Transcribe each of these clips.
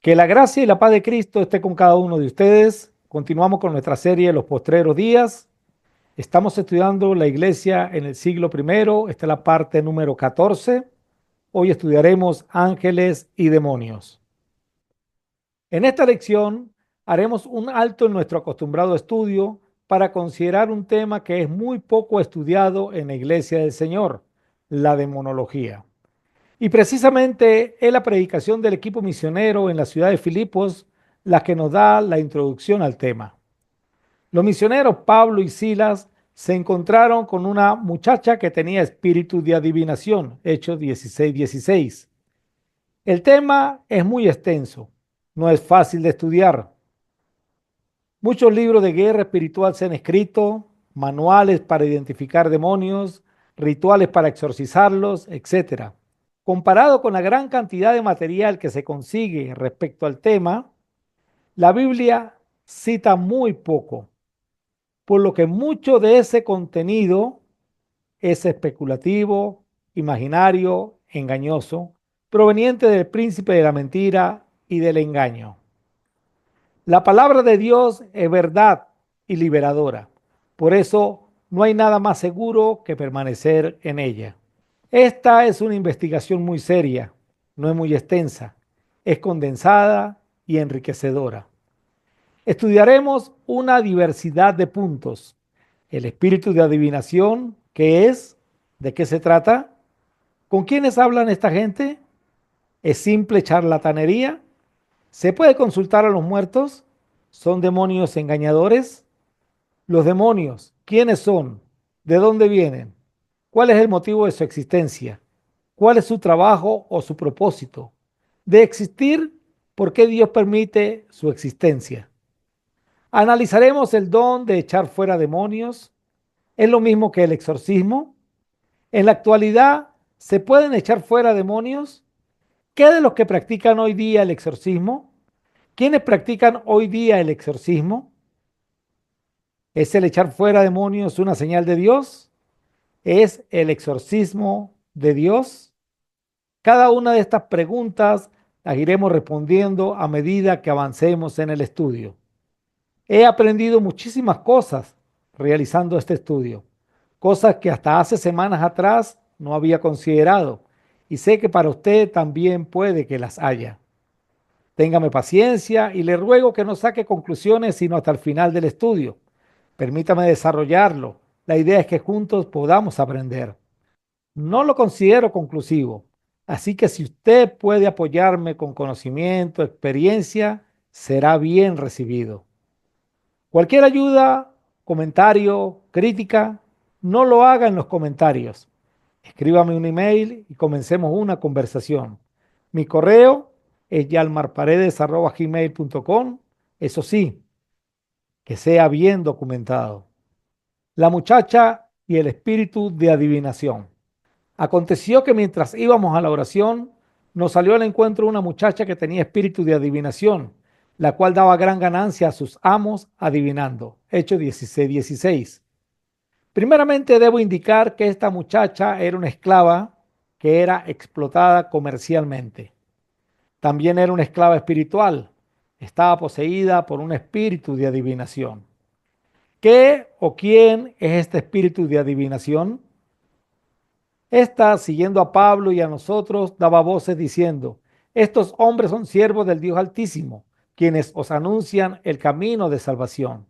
Que la gracia y la paz de Cristo esté con cada uno de ustedes. Continuamos con nuestra serie Los Postreros Días. Estamos estudiando la iglesia en el siglo I. Esta es la parte número 14. Hoy estudiaremos ángeles y demonios. En esta lección haremos un alto en nuestro acostumbrado estudio para considerar un tema que es muy poco estudiado en la iglesia del Señor, la demonología. Y precisamente es la predicación del equipo misionero en la ciudad de Filipos la que nos da la introducción al tema. Los misioneros Pablo y Silas se encontraron con una muchacha que tenía espíritu de adivinación, Hechos 16:16. El tema es muy extenso, no es fácil de estudiar. Muchos libros de guerra espiritual se han escrito, manuales para identificar demonios, rituales para exorcizarlos, etc. Comparado con la gran cantidad de material que se consigue respecto al tema, la Biblia cita muy poco, por lo que mucho de ese contenido es especulativo, imaginario, engañoso, proveniente del príncipe de la mentira y del engaño. La palabra de Dios es verdad y liberadora. Por eso no hay nada más seguro que permanecer en ella. Esta es una investigación muy seria, no es muy extensa, es condensada y enriquecedora. Estudiaremos una diversidad de puntos. El espíritu de adivinación, ¿qué es? ¿De qué se trata? ¿Con quiénes hablan esta gente? ¿Es simple charlatanería? ¿Se puede consultar a los muertos? ¿Son demonios engañadores? Los demonios, ¿quiénes son? ¿De dónde vienen? ¿Cuál es el motivo de su existencia? ¿Cuál es su trabajo o su propósito? De existir, ¿por qué Dios permite su existencia? Analizaremos el don de echar fuera demonios. ¿Es lo mismo que el exorcismo? En la actualidad, ¿se pueden echar fuera demonios? ¿Qué de los que practican hoy día el exorcismo? ¿Quiénes practican hoy día el exorcismo? ¿Es el echar fuera demonios una señal de Dios? ¿Es el exorcismo de Dios? Cada una de estas preguntas las iremos respondiendo a medida que avancemos en el estudio. He aprendido muchísimas cosas realizando este estudio, cosas que hasta hace semanas atrás no había considerado y sé que para usted también puede que las haya. Téngame paciencia y le ruego que no saque conclusiones sino hasta el final del estudio. Permítame desarrollarlo. La idea es que juntos podamos aprender. No lo considero conclusivo, así que si usted puede apoyarme con conocimiento, experiencia, será bien recibido. Cualquier ayuda, comentario, crítica, no lo haga en los comentarios. Escríbame un email y comencemos una conversación. Mi correo es yalmarparedes@gmail.com. Eso sí, que sea bien documentado. La muchacha y el espíritu de adivinación. Aconteció que mientras íbamos a la oración, nos salió al encuentro una muchacha que tenía espíritu de adivinación, la cual daba gran ganancia a sus amos adivinando. Hechos 16:16. Primeramente debo indicar que esta muchacha era una esclava que era explotada comercialmente. También era una esclava espiritual. Estaba poseída por un espíritu de adivinación. ¿Qué o quién es este espíritu de adivinación? Esta, siguiendo a Pablo y a nosotros, daba voces diciendo: estos hombres son siervos del Dios Altísimo, quienes os anuncian el camino de salvación.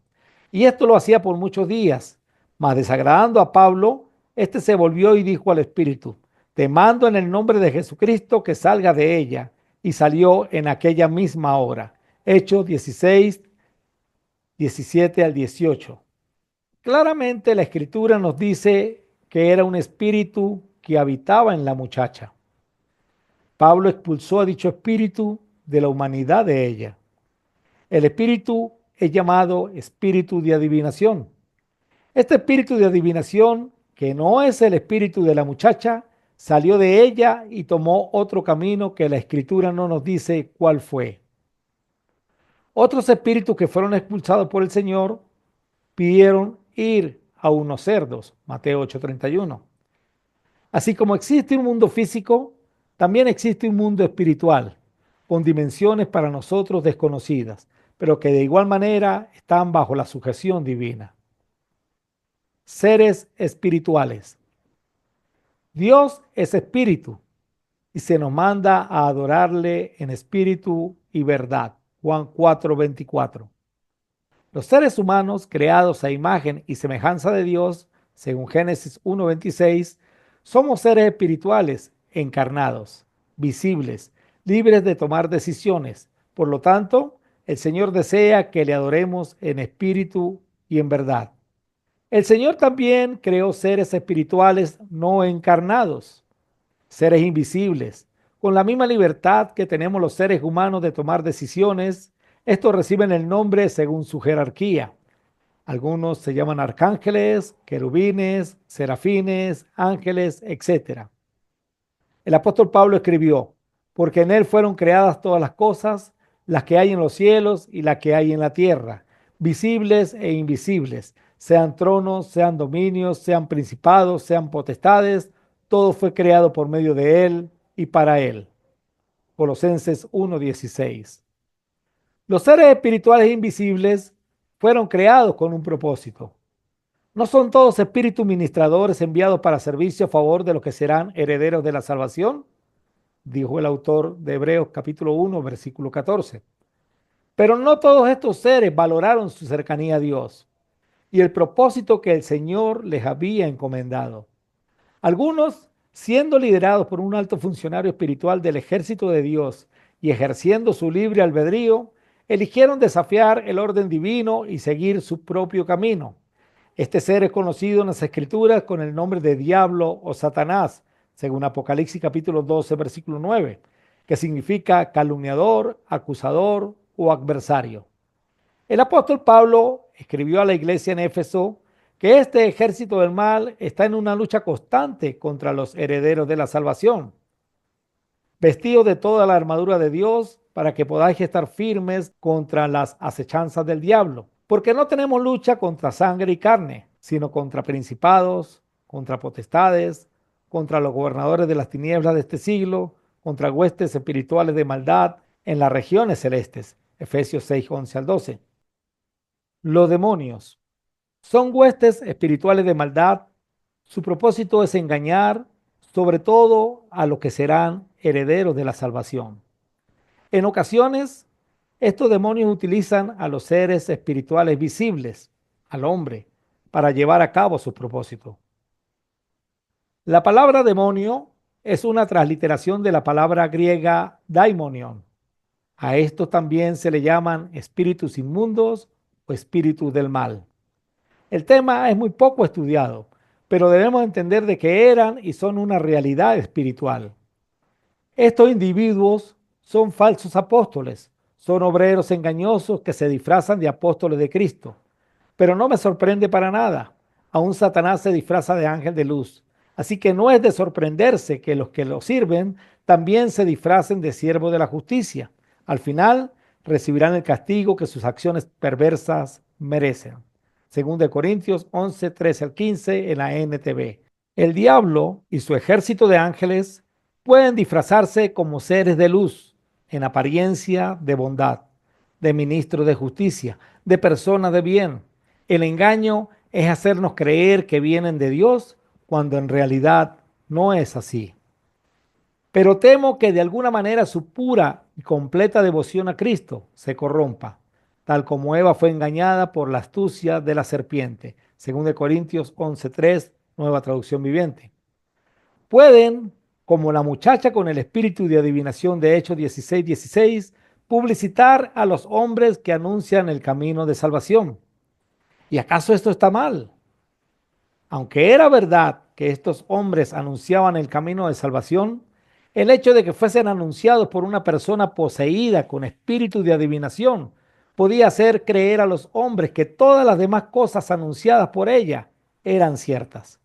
Y esto lo hacía por muchos días, mas desagradando a Pablo, este se volvió y dijo al espíritu: te mando en el nombre de Jesucristo que salga de ella. Y salió en aquella misma hora. Hechos 16, 17 al 18. Claramente la escritura nos dice que era un espíritu que habitaba en la muchacha. Pablo expulsó a dicho espíritu de la humanidad de ella. El espíritu es llamado espíritu de adivinación. Este espíritu de adivinación, que no es el espíritu de la muchacha, salió de ella y tomó otro camino que la escritura no nos dice cuál fue. Otros espíritus que fueron expulsados por el Señor pidieron ir a unos cerdos, Mateo 8:31. Así como existe un mundo físico, también existe un mundo espiritual. con dimensiones para nosotros desconocidas, pero que de igual manera están bajo la sujeción divina. Seres espirituales. Dios es espíritu y se nos manda a adorarle en espíritu y verdad. Juan 4:24. Los seres humanos creados a imagen y semejanza de Dios, según Génesis 1:26, somos seres espirituales encarnados, visibles, libres de tomar decisiones. Por lo tanto, el Señor desea que le adoremos en espíritu y en verdad. El Señor también creó seres espirituales no encarnados, seres invisibles. Con la misma libertad que tenemos los seres humanos de tomar decisiones, estos reciben el nombre según su jerarquía. Algunos se llaman arcángeles, querubines, serafines, ángeles, etc. El apóstol Pablo escribió, porque en él fueron creadas todas las cosas, las que hay en los cielos y las que hay en la tierra, visibles e invisibles, sean tronos, sean dominios, sean principados, sean potestades, todo fue creado por medio de él y para él. Colosenses 1:16. Los seres espirituales invisibles fueron creados con un propósito. ¿No son todos espíritus ministradores enviados para servicio a favor de los que serán herederos de la salvación? Dijo el autor de Hebreos capítulo 1, versículo 14. Pero no todos estos seres valoraron su cercanía a Dios y el propósito que el Señor les había encomendado. Algunos, siendo liderados por un alto funcionario espiritual del ejército de Dios y ejerciendo su libre albedrío, eligieron desafiar el orden divino y seguir su propio camino. Este ser es conocido en las Escrituras con el nombre de Diablo o Satanás, según Apocalipsis capítulo 12, versículo 9, que significa calumniador, acusador o adversario. El apóstol Pablo escribió a la iglesia en Éfeso que este ejército del mal está en una lucha constante contra los herederos de la salvación. Vestidos de toda la armadura de Dios para que podáis estar firmes contra las acechanzas del diablo. Porque no tenemos lucha contra sangre y carne, sino contra principados, contra potestades, contra los gobernadores de las tinieblas de este siglo, contra huestes espirituales de maldad en las regiones celestes. Efesios 6, 11 al 12. Los demonios son huestes espirituales de maldad. Su propósito es engañar, sobre todo a los que serán herederos de la salvación. En ocasiones, estos demonios utilizan a los seres espirituales visibles, al hombre, para llevar a cabo sus propósitos. La palabra demonio es una transliteración de la palabra griega daimonion. A estos también se le llaman espíritus inmundos o espíritus del mal. El tema es muy poco estudiado, pero debemos entender de que eran y son una realidad espiritual. Estos individuos son falsos apóstoles, son obreros engañosos que se disfrazan de apóstoles de Cristo. Pero no me sorprende para nada. Aún Satanás se disfraza de ángel de luz. Así que no es de sorprenderse que los que lo sirven también se disfracen de siervos de la justicia. Al final recibirán el castigo que sus acciones perversas merecen. Según de Corintios 11, 13 al 15 en la NTV. El diablo y su ejército de ángeles pueden disfrazarse como seres de luz, en apariencia de bondad, de ministros de justicia, de personas de bien. El engaño es hacernos creer que vienen de Dios cuando en realidad no es así. Pero temo que de alguna manera su pura y completa devoción a Cristo se corrompa, tal como Eva fue engañada por la astucia de la serpiente, según de Corintios 11:3, nueva traducción viviente. Pueden, como la muchacha con el espíritu de adivinación de Hechos 16:16, publicitar a los hombres que anuncian el camino de salvación. ¿Y acaso esto está mal? Aunque era verdad que estos hombres anunciaban el camino de salvación, el hecho de que fuesen anunciados por una persona poseída con espíritu de adivinación podía hacer creer a los hombres que todas las demás cosas anunciadas por ella eran ciertas.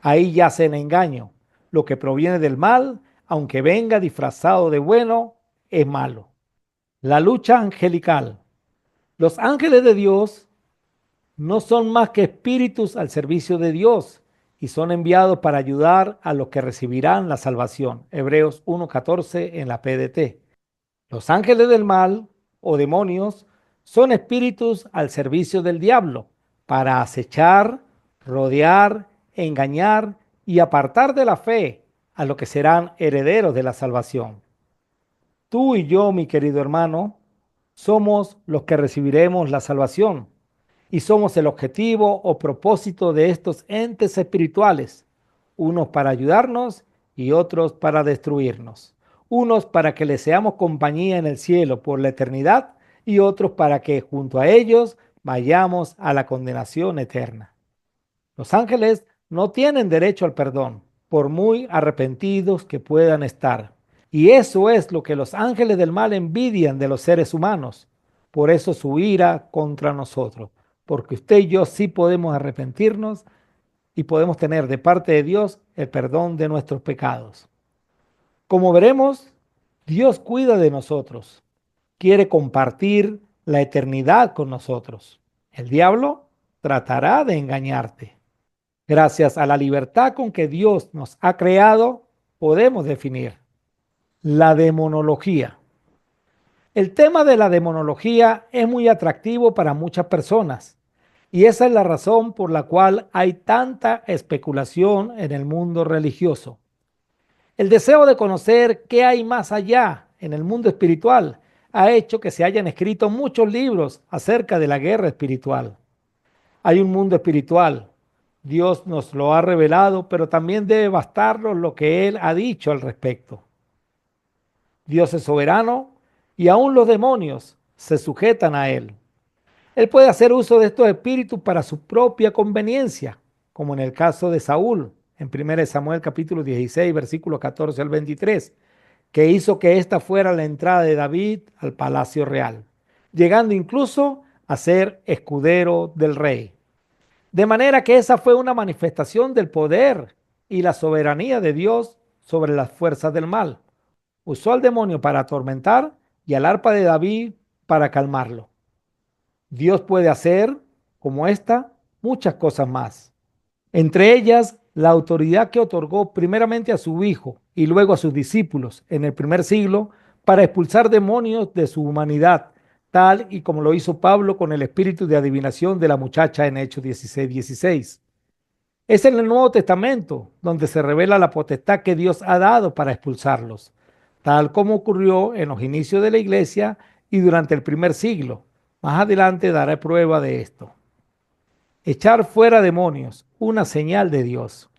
Ahí yace el engaño. Lo que proviene del mal, aunque venga disfrazado de bueno, es malo. La lucha angelical. Los ángeles de Dios no son más que espíritus al servicio de Dios y son enviados para ayudar a los que recibirán la salvación. Hebreos 1:14 en la PDT. Los ángeles del mal o demonios son espíritus al servicio del diablo para acechar, rodear, engañar y apartar de la fe a los que serán herederos de la salvación. Tú y yo, mi querido hermano, somos los que recibiremos la salvación y somos el objetivo o propósito de estos entes espirituales, unos para ayudarnos y otros para destruirnos, unos para que les seamos compañía en el cielo por la eternidad y otros para que junto a ellos vayamos a la condenación eterna. Los ángeles no tienen derecho al perdón, por muy arrepentidos que puedan estar. Y eso es lo que los ángeles del mal envidian de los seres humanos. Por eso su ira contra nosotros. Porque usted y yo sí podemos arrepentirnos y podemos tener de parte de Dios el perdón de nuestros pecados. Como veremos, Dios cuida de nosotros. Quiere compartir la eternidad con nosotros. El diablo tratará de engañarte. Gracias a la libertad con que Dios nos ha creado, podemos definir la demonología. El tema de la demonología es muy atractivo para muchas personas y esa es la razón por la cual hay tanta especulación en el mundo religioso. El deseo de conocer qué hay más allá en el mundo espiritual ha hecho que se hayan escrito muchos libros acerca de la guerra espiritual. Hay un mundo espiritual. Dios nos lo ha revelado, pero también debe bastarnos lo que Él ha dicho al respecto. Dios es soberano y aún los demonios se sujetan a Él. Él puede hacer uso de estos espíritus para su propia conveniencia, como en el caso de Saúl, en 1 Samuel capítulo 16, versículos 14 al 23, que hizo que esta fuera la entrada de David al palacio real, llegando incluso a ser escudero del rey. De manera que esa fue una manifestación del poder y la soberanía de Dios sobre las fuerzas del mal. Usó al demonio para atormentar y al arpa de David para calmarlo. Dios puede hacer, como esta, muchas cosas más. Entre ellas, la autoridad que otorgó primeramente a su Hijo y luego a sus discípulos en el primer siglo para expulsar demonios de su humanidad, tal y como lo hizo Pablo con el espíritu de adivinación de la muchacha en Hechos 16:16. Es en el Nuevo Testamento donde se revela la potestad que Dios ha dado para expulsarlos, tal como ocurrió en los inicios de la iglesia y durante el primer siglo. Más adelante daré prueba de esto. Echar fuera demonios, una señal de Dios.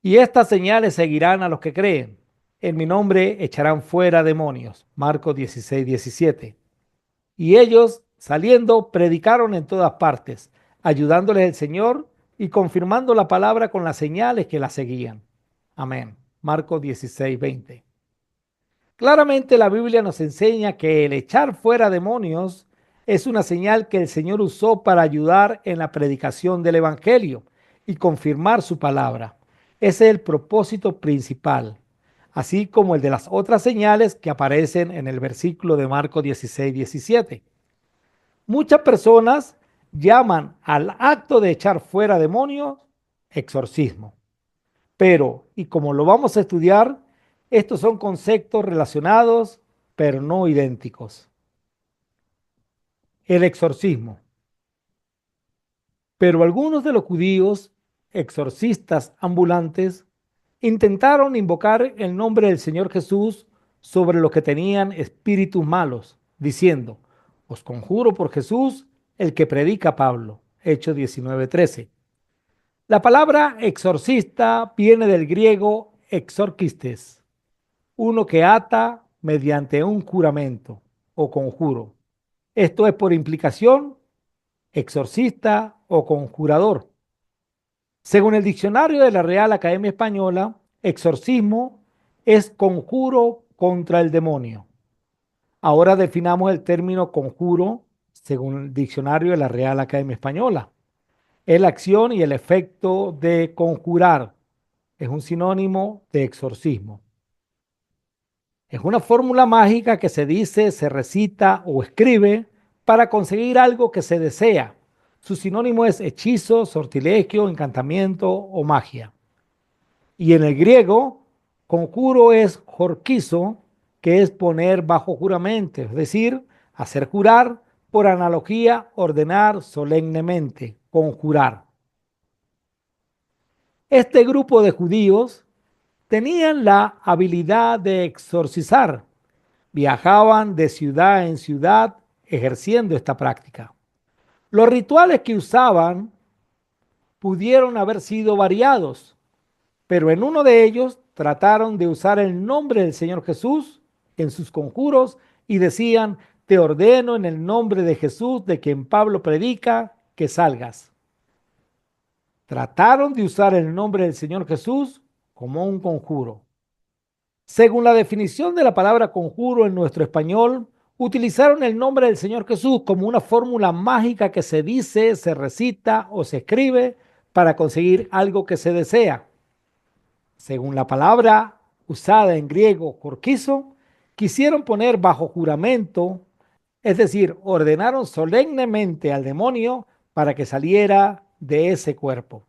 Y estas señales seguirán a los que creen. En mi nombre echarán fuera demonios. Marcos 16:17. Y ellos, saliendo, predicaron en todas partes, ayudándoles el Señor y confirmando la palabra con las señales que la seguían. Amén. Marcos 16:20. Claramente la Biblia nos enseña que el echar fuera demonios es una señal que el Señor usó para ayudar en la predicación del Evangelio y confirmar su palabra. Ese es el propósito principal, así como el de las otras señales que aparecen en el versículo de Marcos 16:17. Muchas personas llaman al acto de echar fuera demonios exorcismo. Pero, y como lo vamos a estudiar, estos son conceptos relacionados, pero no idénticos. El exorcismo. Pero algunos de los judíos, exorcistas ambulantes, intentaron invocar el nombre del Señor Jesús sobre los que tenían espíritus malos, diciendo: os conjuro por Jesús, el que predica Pablo. Hechos 19:13. La palabra exorcista viene del griego exorcistes, uno que ata mediante un juramento o conjuro. Esto es por implicación, exorcista o conjurador. Según el diccionario de la Real Academia Española, exorcismo es conjuro contra el demonio. Ahora definamos el término conjuro según el diccionario de la Real Academia Española. Es la acción y el efecto de conjurar. Es un sinónimo de exorcismo. Es una fórmula mágica que se dice, se recita o escribe para conseguir algo que se desea. Su sinónimo es hechizo, sortilegio, encantamiento o magia. Y en el griego, conjuro es jorquizo que es poner bajo juramento, es decir, hacer jurar, por analogía, ordenar solemnemente, conjurar. Este grupo de judíos tenían la habilidad de exorcizar. Viajaban de ciudad en ciudad ejerciendo esta práctica. Los rituales que usaban pudieron haber sido variados, pero en uno de ellos trataron de usar el nombre del Señor Jesús en sus conjuros y decían: te ordeno en el nombre de Jesús, de quien Pablo predica, que salgas. Trataron de usar el nombre del Señor Jesús como un conjuro. Según la definición de la palabra conjuro en nuestro español, utilizaron el nombre del Señor Jesús como una fórmula mágica que se dice, se recita o se escribe para conseguir algo que se desea. Según la palabra usada en griego corquizo, quisieron poner bajo juramento, es decir, ordenaron solemnemente al demonio para que saliera de ese cuerpo.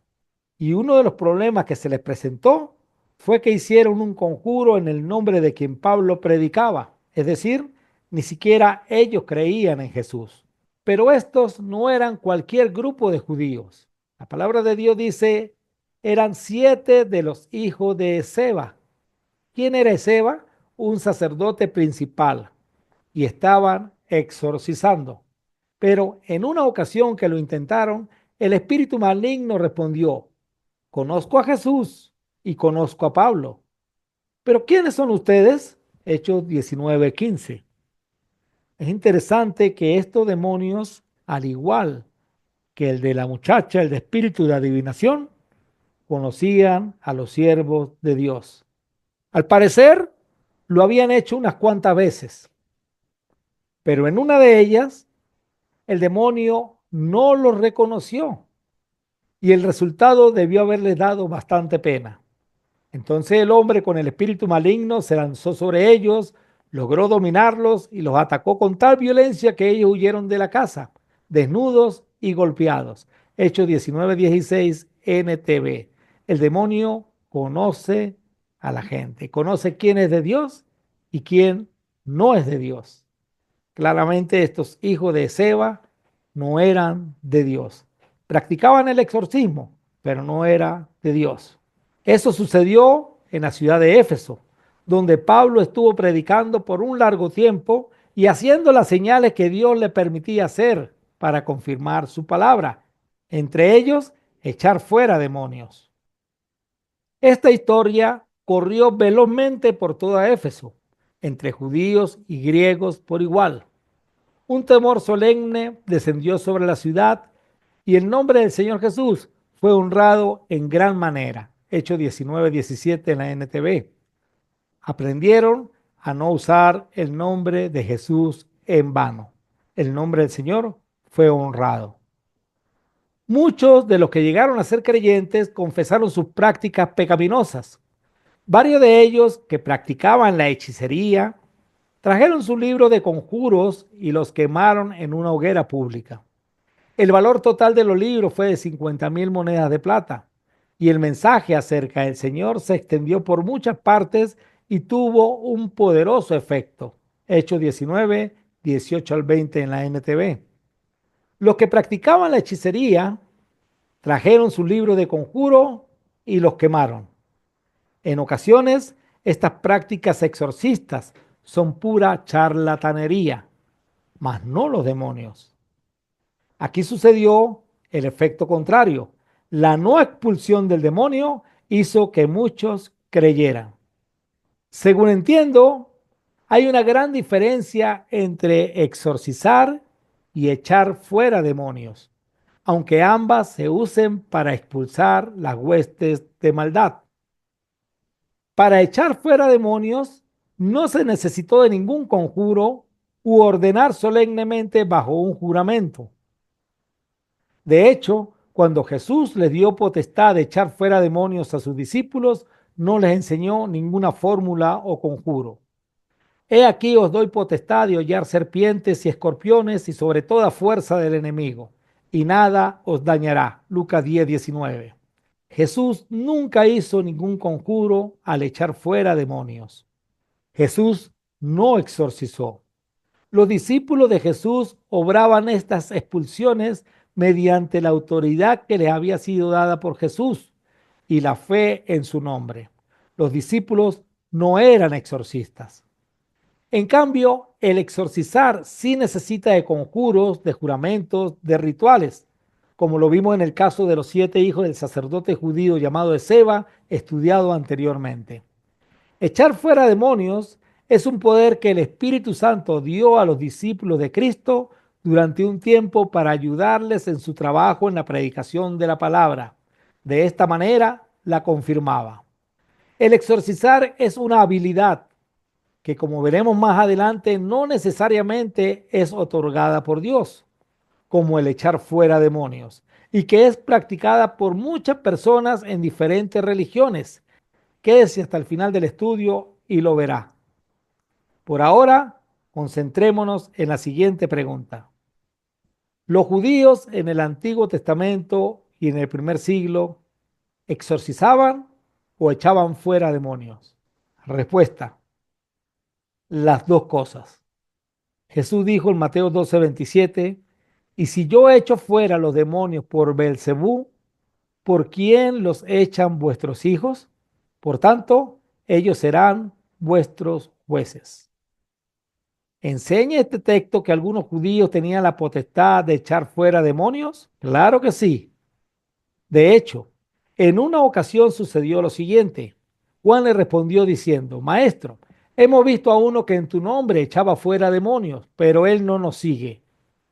Y uno de los problemas que se les presentó fue que hicieron un conjuro en el nombre de quien Pablo predicaba, es decir, ni siquiera ellos creían en Jesús. Pero estos no eran cualquier grupo de judíos. La palabra de Dios dice: eran 7 de los hijos de Eseba. ¿Quién era Eseba? Un sacerdote principal. Y estaban exorcizando. Pero en una ocasión que lo intentaron, el espíritu maligno respondió: conozco a Jesús y conozco a Pablo, pero ¿quiénes son ustedes? Hechos 19:15. Es interesante que estos demonios, al igual que el de la muchacha, el de espíritu de adivinación, conocían a los siervos de Dios. Al parecer, lo habían hecho unas cuantas veces, pero en una de ellas, el demonio no los reconoció y el resultado debió haberles dado bastante pena. Entonces el hombre con el espíritu maligno se lanzó sobre ellos, logró dominarlos y los atacó con tal violencia que ellos huyeron de la casa, desnudos y golpeados. Hechos 19:16 NTV. El demonio conoce a la gente, conoce quién es de Dios y quién no es de Dios. Claramente estos hijos de Seba no eran de Dios. Practicaban el exorcismo, pero no era de Dios. Eso sucedió en la ciudad de Éfeso, donde Pablo estuvo predicando por un largo tiempo y haciendo las señales que Dios le permitía hacer para confirmar su palabra, entre ellos echar fuera demonios. Esta historia corrió velozmente por toda Éfeso, entre judíos y griegos por igual. Un temor solemne descendió sobre la ciudad y el nombre del Señor Jesús fue honrado en gran manera. Hechos 19:17 en la NTV. Aprendieron a no usar el nombre de Jesús en vano. El nombre del Señor fue honrado. Muchos de los que llegaron a ser creyentes confesaron sus prácticas pecaminosas. Varios de ellos que practicaban la hechicería trajeron su libro de conjuros y los quemaron en una hoguera pública. El valor total de los libros fue de 50,000 monedas de plata y el mensaje acerca del Señor se extendió por muchas partes y tuvo un poderoso efecto. Hechos 19, 18 al 20 en la NTV. Los que practicaban la hechicería trajeron su libro de conjuro y los quemaron. En ocasiones, estas prácticas exorcistas son pura charlatanería, mas no los demonios. Aquí sucedió el efecto contrario. La no expulsión del demonio hizo que muchos creyeran. Según entiendo, hay una gran diferencia entre exorcizar y echar fuera demonios, aunque ambas se usen para expulsar las huestes de maldad. Para echar fuera demonios no se necesitó de ningún conjuro u ordenar solemnemente bajo un juramento. De hecho, cuando Jesús les dio potestad de echar fuera demonios a sus discípulos, no les enseñó ninguna fórmula o conjuro. He aquí os doy potestad de hollar serpientes y escorpiones y sobre toda fuerza del enemigo, y nada os dañará. Lucas 10:19. Jesús nunca hizo ningún conjuro al echar fuera demonios. Jesús no exorcizó. Los discípulos de Jesús obraban estas expulsiones mediante la autoridad que les había sido dada por Jesús y la fe en su nombre. Los discípulos no eran exorcistas. En cambio, el exorcizar sí necesita de conjuros, de juramentos, de rituales, como lo vimos en el caso de los 7 hijos del sacerdote judío llamado Esceva, estudiado anteriormente. Echar fuera demonios es un poder que el Espíritu Santo dio a los discípulos de Cristo durante un tiempo para ayudarles en su trabajo en la predicación de la palabra. De esta manera la confirmaba. El exorcizar es una habilidad que, como veremos más adelante, no necesariamente es otorgada por Dios, como el echar fuera demonios, y que es practicada por muchas personas en diferentes religiones. Quédese hasta el final del estudio y lo verá. Por ahora, concentrémonos en la siguiente pregunta. ¿Los judíos en el Antiguo Testamento y en el primer siglo exorcizaban o echaban fuera demonios? Respuesta: las dos cosas. Jesús dijo en Mateo 12:27, y si yo echo fuera los demonios por Belcebú, ¿por quién los echan vuestros hijos? Por tanto, ellos serán vuestros jueces. ¿Enseña este texto que algunos judíos tenían la potestad de echar fuera demonios? Claro que sí. De hecho, en una ocasión sucedió lo siguiente. Juan le respondió diciendo: Maestro, hemos visto a uno que en tu nombre echaba fuera demonios, pero él no nos sigue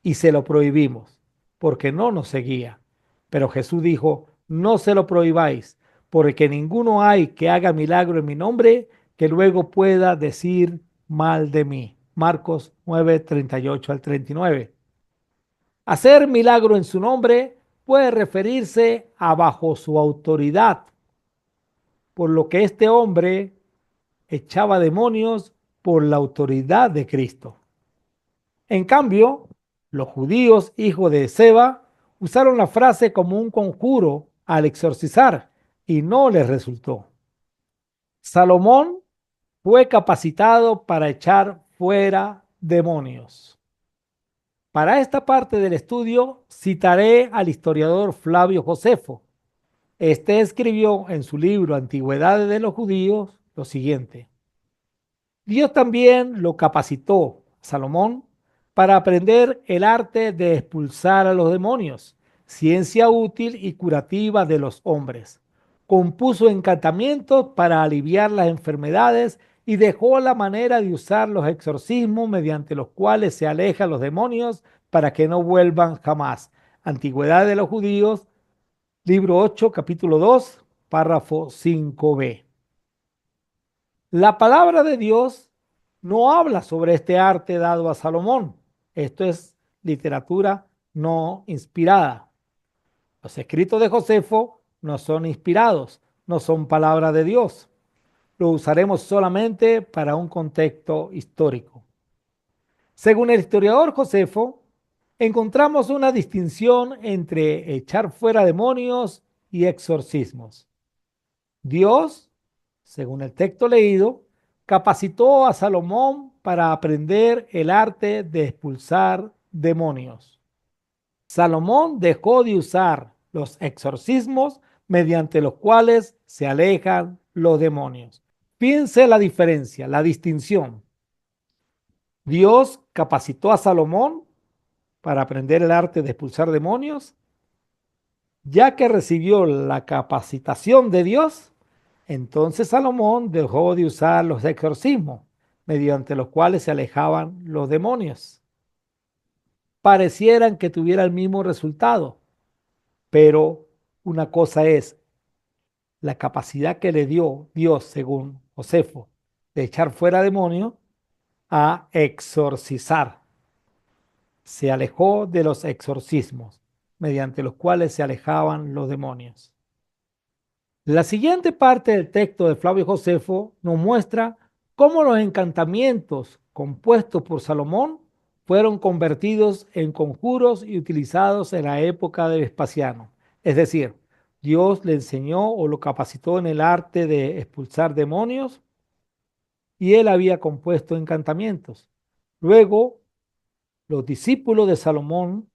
y se lo prohibimos, porque no nos seguía. Pero Jesús dijo: No se lo prohibáis, porque ninguno hay que haga milagro en mi nombre que luego pueda decir mal de mí. Marcos 9:38 al 39. Hacer milagro en su nombre puede referirse a bajo su autoridad, por lo que este hombre echaba demonios por la autoridad de Cristo. En cambio, los judíos, hijos de Seba, usaron la frase como un conjuro al exorcizar y no les resultó. Salomón fue capacitado para echar fuera demonios. Para esta parte del estudio citaré al historiador Flavio Josefo. Este escribió en su libro Antigüedades de los Judíos lo siguiente: Dios también lo capacitó, Salomón, para aprender el arte de expulsar a los demonios, ciencia útil y curativa de los hombres. Compuso encantamientos para aliviar las enfermedades y dejó la manera de usar los exorcismos mediante los cuales se alejan los demonios para que no vuelvan jamás. Antigüedad de los Judíos, libro 8, capítulo 2, párrafo 5b. La palabra de Dios no habla sobre este arte dado a Salomón. Esto es literatura no inspirada. Los escritos de Josefo no son inspirados, no son palabra de Dios. Lo usaremos solamente para un contexto histórico. Según el historiador Josefo, encontramos una distinción entre echar fuera demonios y exorcismos. Dios, según el texto leído, capacitó a Salomón para aprender el arte de expulsar demonios. Salomón dejó de usar los exorcismos mediante los cuales se alejan los demonios. Piense la diferencia, la distinción. Dios capacitó a Salomón para aprender el arte de expulsar demonios, ya que recibió la capacitación de Dios. Entonces Salomón dejó de usar los exorcismos, mediante los cuales se alejaban los demonios. Parecieran que tuviera el mismo resultado, pero una cosa es la capacidad que le dio Dios, según Josefo, de echar fuera demonios, a exorcizar. Se alejó de los exorcismos, mediante los cuales se alejaban los demonios. La siguiente parte del texto de Flavio Josefo nos muestra cómo los encantamientos compuestos por Salomón fueron convertidos en conjuros y utilizados en la época de Vespasiano. Es decir, Dios le enseñó o lo capacitó en el arte de expulsar demonios y él había compuesto encantamientos. Luego, los discípulos de Salomón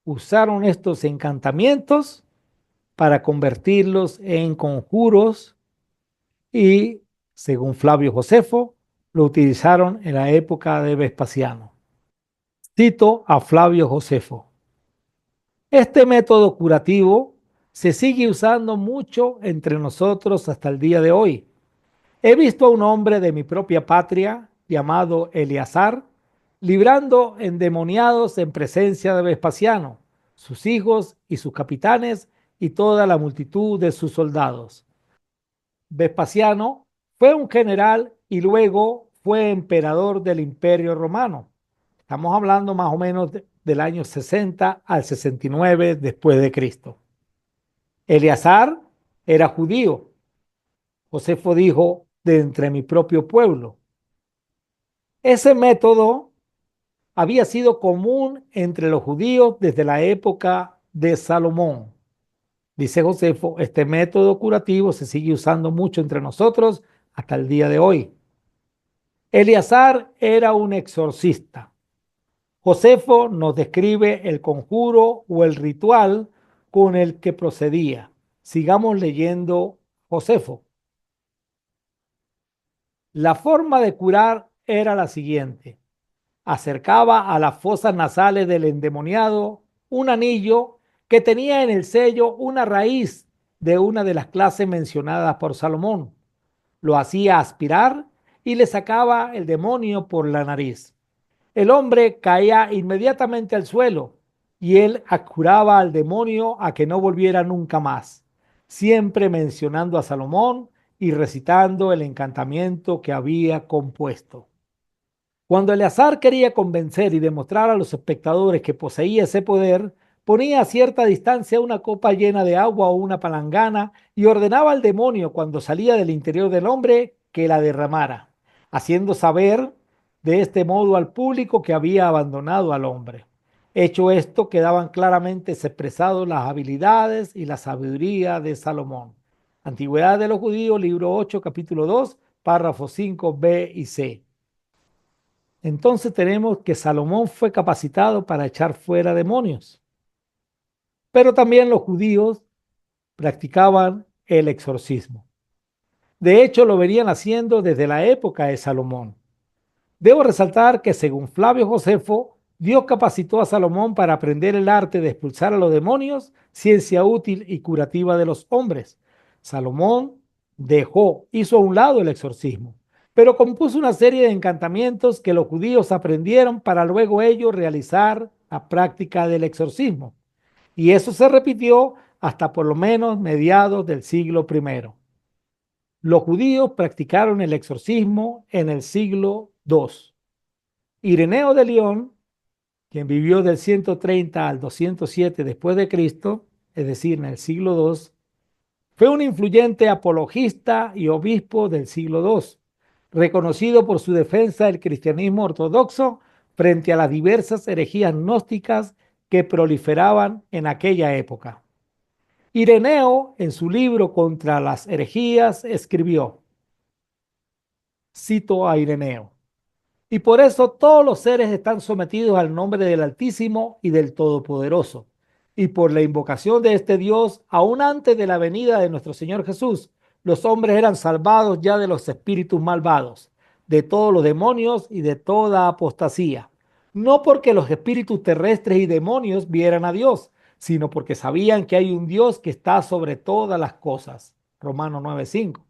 usaron estos encantamientos para convertirlos en conjuros y, según Flavio Josefo, lo utilizaron en la época de Vespasiano. Cito a Flavio Josefo. Este método curativo se sigue usando mucho entre nosotros hasta el día de hoy. He visto a un hombre de mi propia patria llamado Eleazar librando endemoniados en presencia de Vespasiano, sus hijos y sus capitanes y toda la multitud de sus soldados. Vespasiano fue un general y luego fue emperador del Imperio Romano. Estamos hablando más o menos del año 60 al 69 después de Cristo. Eleazar era judío. Josefo dijo, de entre mi propio pueblo. Ese método había sido común entre los judíos desde la época de Salomón. Dice Josefo, este método curativo se sigue usando mucho entre nosotros hasta el día de hoy. Eleazar era un exorcista. Josefo nos describe el conjuro o el ritual con el que procedía. Sigamos leyendo Josefo. La forma de curar era la siguiente. Acercaba a las fosas nasales del endemoniado un anillo que tenía en el sello una raíz de una de las clases mencionadas por Salomón. Lo hacía aspirar y le sacaba el demonio por la nariz. El hombre caía inmediatamente al suelo y él acuraba al demonio a que no volviera nunca más, siempre mencionando a Salomón y recitando el encantamiento que había compuesto. Cuando Eleazar quería convencer y demostrar a los espectadores que poseía ese poder, ponía a cierta distancia una copa llena de agua o una palangana y ordenaba al demonio cuando salía del interior del hombre que la derramara, haciendo saber de este modo al público que había abandonado al hombre. Hecho esto, quedaban claramente expresadas las habilidades y la sabiduría de Salomón. Antigüedad de los Judíos, libro 8, capítulo 2, párrafos 5, B y C. Entonces tenemos que Salomón fue capacitado para echar fuera demonios. Pero también los judíos practicaban el exorcismo. De hecho, lo venían haciendo desde la época de Salomón. Debo resaltar que según Flavio Josefo, Dios capacitó a Salomón para aprender el arte de expulsar a los demonios, ciencia útil y curativa de los hombres. Salomón hizo a un lado el exorcismo, pero compuso una serie de encantamientos que los judíos aprendieron para luego ellos realizar la práctica del exorcismo. Y eso se repitió hasta por lo menos mediados del siglo I. Los judíos practicaron el exorcismo en el siglo II. Ireneo de León, quien vivió del 130 al 207 después de Cristo, es decir, en el siglo II, fue un influyente apologista y obispo del siglo II, reconocido por su defensa del cristianismo ortodoxo frente a las diversas herejías gnósticas que proliferaban en aquella época. Ireneo, en su libro Contra las herejías, escribió, cito a Ireneo, y por eso todos los seres están sometidos al nombre del Altísimo y del Todopoderoso, y por la invocación de este Dios, aún antes de la venida de nuestro Señor Jesús, los hombres eran salvados ya de los espíritus malvados, de todos los demonios y de toda apostasía. No porque los espíritus terrestres y demonios vieran a Dios, sino porque sabían que hay un Dios que está sobre todas las cosas. Romanos 9:5.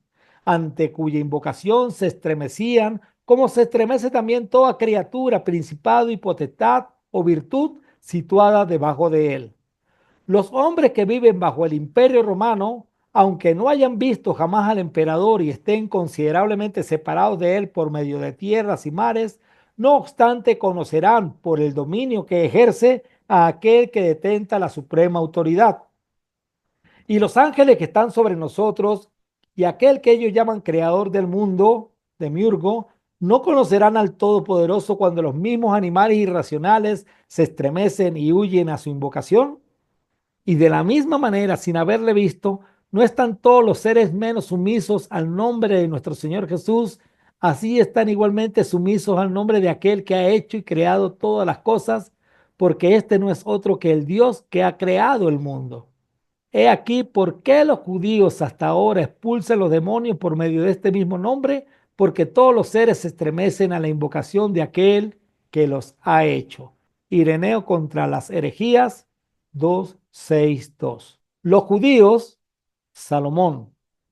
Ante cuya invocación se estremecían, como se estremece también toda criatura, principado y potestad o virtud situada debajo de él. Los hombres que viven bajo el imperio romano, aunque no hayan visto jamás al emperador y estén considerablemente separados de él por medio de tierras y mares, no obstante conocerán por el dominio que ejerce a aquel que detenta la suprema autoridad. Y los ángeles que están sobre nosotros y aquel que ellos llaman creador del mundo, Demiurgo, no conocerán al Todopoderoso cuando los mismos animales irracionales se estremecen y huyen a su invocación. Y de la misma manera, sin haberle visto, no están todos los seres menos sumisos al nombre de nuestro Señor Jesús, Así están igualmente sumisos al nombre de aquel que ha hecho y creado todas las cosas, porque este no es otro que el Dios que ha creado el mundo. He aquí por qué los judíos hasta ahora expulsan los demonios por medio de este mismo nombre, porque todos los seres se estremecen a la invocación de aquel que los ha hecho. Ireneo contra las herejías 2:6-2. Los judíos, Salomón,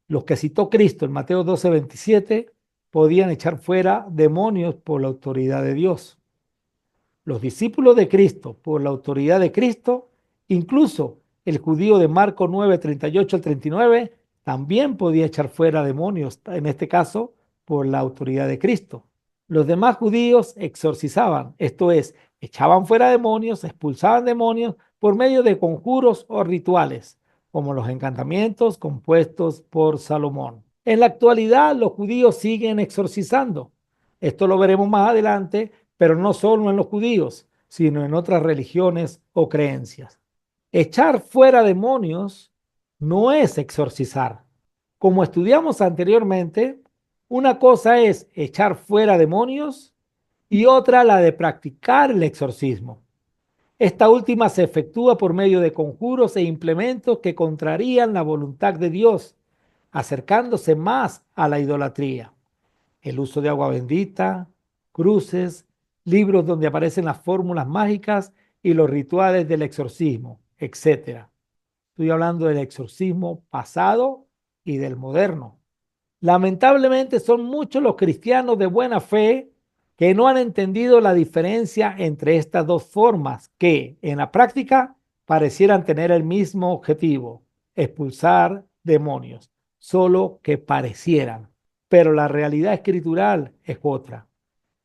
los que citó Cristo en Mateo 12:27, podían echar fuera demonios por la autoridad de Dios. Los discípulos de Cristo, por la autoridad de Cristo, incluso el judío de Marcos 9:38-39, también podía echar fuera demonios, en este caso, por la autoridad de Cristo. Los demás judíos exorcizaban, esto es, echaban fuera demonios, expulsaban demonios por medio de conjuros o rituales, como los encantamientos compuestos por Salomón. En la actualidad, los judíos siguen exorcizando. Esto lo veremos más adelante, pero no solo en los judíos, sino en otras religiones o creencias. Echar fuera demonios no es exorcizar. Como estudiamos anteriormente, una cosa es echar fuera demonios y otra la de practicar el exorcismo. Esta última se efectúa por medio de conjuros e implementos que contrarían la voluntad de Dios, acercándose más a la idolatría. El uso de agua bendita, cruces, libros donde aparecen las fórmulas mágicas y los rituales del exorcismo, etc. Estoy hablando del exorcismo pasado y del moderno. Lamentablemente son muchos los cristianos de buena fe que no han entendido la diferencia entre estas dos formas que, en la práctica, parecieran tener el mismo objetivo: expulsar demonios, solo que parecieran. Pero la realidad escritural es otra.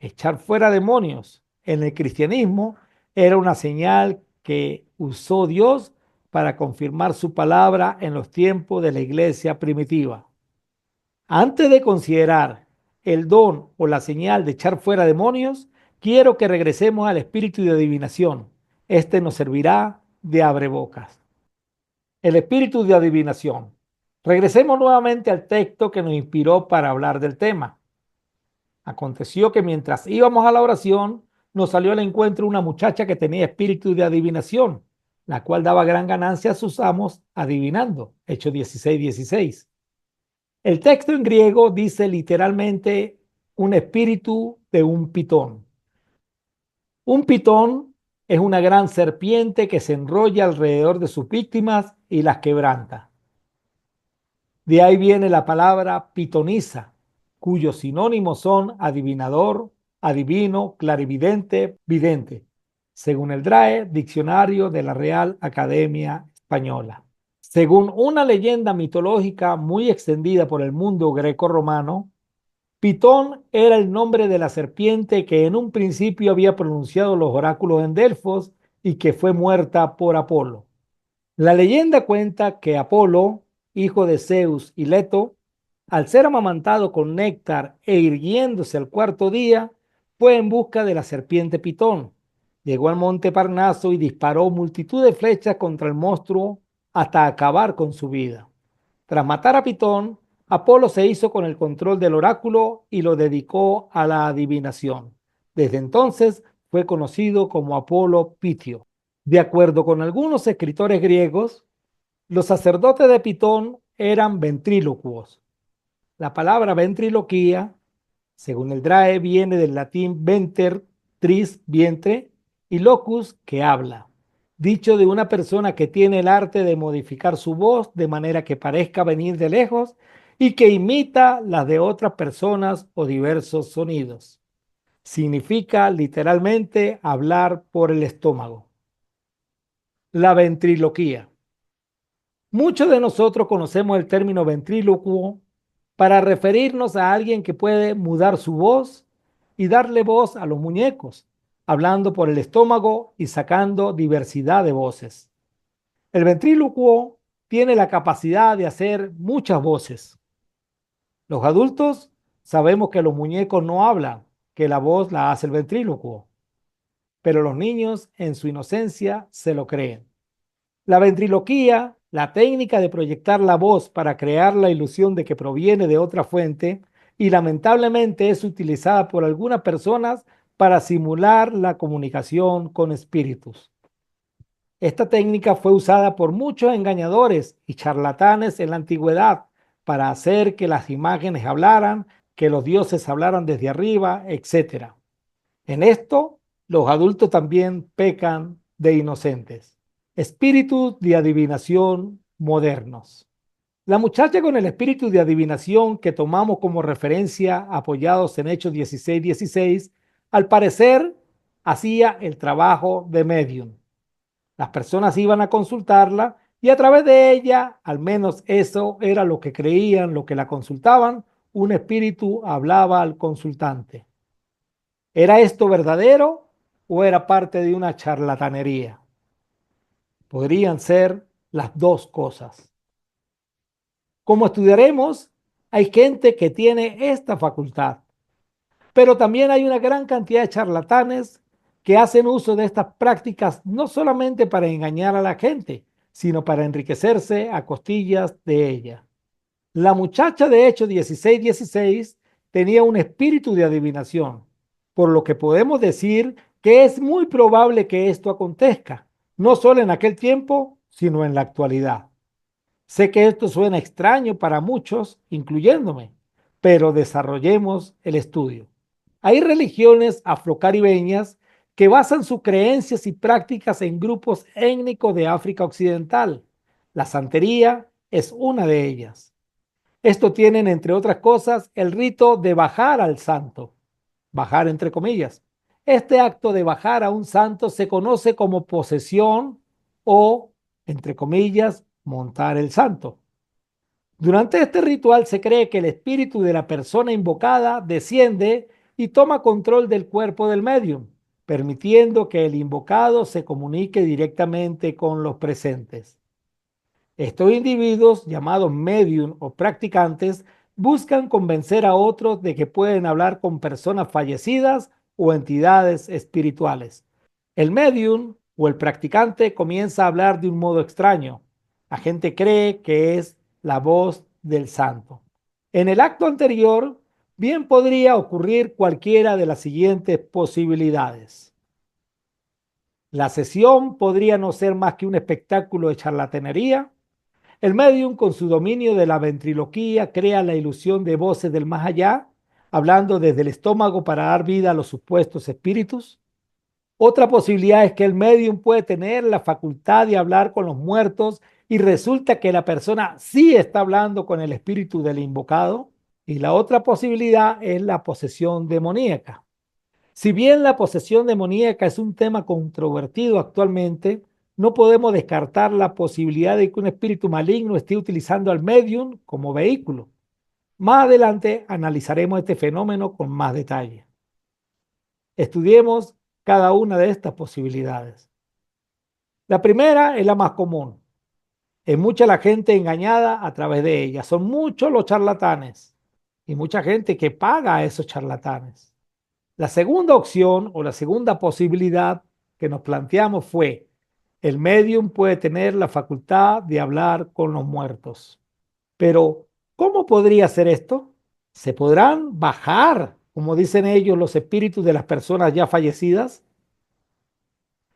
Echar fuera demonios en el cristianismo era una señal que usó Dios para confirmar su palabra en los tiempos de la iglesia primitiva. Antes de considerar el don o la señal de echar fuera demonios, quiero que regresemos al espíritu de adivinación. Este nos servirá de abrebocas. El espíritu de adivinación. Regresemos nuevamente al texto que nos inspiró para hablar del tema. Aconteció que mientras íbamos a la oración, nos salió al encuentro una muchacha que tenía espíritu de adivinación, la cual daba gran ganancia a sus amos adivinando. Hechos 16:16. El texto en griego dice literalmente un espíritu de un pitón. Un pitón es una gran serpiente que se enrolla alrededor de sus víctimas y las quebranta. De ahí viene la palabra pitonisa, cuyos sinónimos son adivinador, adivino, clarividente, vidente, según el DRAE, Diccionario de la Real Academia Española. Según una leyenda mitológica muy extendida por el mundo greco-romano, Pitón era el nombre de la serpiente que en un principio había pronunciado los oráculos en Delfos y que fue muerta por Apolo. La leyenda cuenta que Apolo, hijo de Zeus y Leto, al ser amamantado con néctar e irguiéndose al cuarto día, fue en busca de la serpiente Pitón. Llegó al monte Parnaso y disparó multitud de flechas contra el monstruo hasta acabar con su vida. Tras matar a Pitón, Apolo se hizo con el control del oráculo y lo dedicó a la adivinación. Desde entonces fue conocido como Apolo Pitio. De acuerdo con algunos escritores griegos, los sacerdotes de Pitón eran ventrílocuos. La palabra ventriloquía, según el DRAE, viene del latín venter, tris, vientre, y locus, que habla. Dicho de una persona que tiene el arte de modificar su voz de manera que parezca venir de lejos y que imita las de otras personas o diversos sonidos. Significa literalmente hablar por el estómago. La ventriloquía. Muchos de nosotros conocemos el término ventrílocuo para referirnos a alguien que puede mudar su voz y darle voz a los muñecos, hablando por el estómago y sacando diversidad de voces. El ventrílocuo tiene la capacidad de hacer muchas voces. Los adultos sabemos que los muñecos no hablan, que la voz la hace el ventrílocuo, pero los niños en su inocencia se lo creen. La ventriloquía, la técnica de proyectar la voz para crear la ilusión de que proviene de otra fuente, y lamentablemente es utilizada por algunas personas para simular la comunicación con espíritus. Esta técnica fue usada por muchos engañadores y charlatanes en la antigüedad para hacer que las imágenes hablaran, que los dioses hablaran desde arriba, etc. En esto, los adultos también pecan de inocentes. Espíritus de adivinación modernos. La muchacha con el espíritu de adivinación que tomamos como referencia apoyados en Hechos 16:16, al parecer hacía el trabajo de medium. Las personas iban a consultarla y a través de ella, al menos eso era lo que creían, lo que la consultaban, un espíritu hablaba al consultante. ¿Era esto verdadero o era parte de una charlatanería? Podrían ser las dos cosas. Como estudiaremos, hay gente que tiene esta facultad, pero también hay una gran cantidad de charlatanes que hacen uso de estas prácticas no solamente para engañar a la gente, sino para enriquecerse a costillas de ella. La muchacha de Hechos 16:16 tenía un espíritu de adivinación, por lo que podemos decir que es muy probable que esto acontezca, no solo en aquel tiempo, sino en la actualidad. Sé que esto suena extraño para muchos, incluyéndome, pero desarrollemos el estudio. Hay religiones afrocaribeñas que basan sus creencias y prácticas en grupos étnicos de África Occidental. La santería es una de ellas. Esto tienen, entre otras cosas, el rito de bajar al santo, bajar entre comillas. Este acto de bajar a un santo se conoce como posesión o, entre comillas, montar el santo. Durante este ritual se cree que el espíritu de la persona invocada desciende y toma control del cuerpo del medium, permitiendo que el invocado se comunique directamente con los presentes. Estos individuos, llamados medium o practicantes, buscan convencer a otros de que pueden hablar con personas fallecidas o entidades espirituales. El medium o el practicante comienza a hablar de un modo extraño. La gente cree que es la voz del santo. En el acto anterior, bien podría ocurrir cualquiera de las siguientes posibilidades. La sesión podría no ser más que un espectáculo de charlatanería. El medium, con su dominio de la ventriloquía, crea la ilusión de voces del más allá, hablando desde el estómago para dar vida a los supuestos espíritus. Otra posibilidad es que el medium puede tener la facultad de hablar con los muertos y resulta que la persona sí está hablando con el espíritu del invocado. Y la otra posibilidad es la posesión demoníaca. Si bien la posesión demoníaca es un tema controvertido actualmente, no podemos descartar la posibilidad de que un espíritu maligno esté utilizando al medium como vehículo. Más adelante analizaremos este fenómeno con más detalle. Estudiemos cada una de estas posibilidades. La primera es la más común. Es mucha la gente engañada a través de ella. Son muchos los charlatanes y mucha gente que paga a esos charlatanes. La segunda opción o la segunda posibilidad que nos planteamos fue: el medium puede tener la facultad de hablar con los muertos. Pero, ¿cómo podría hacer esto? ¿Se podrán bajar, como dicen ellos, los espíritus de las personas ya fallecidas?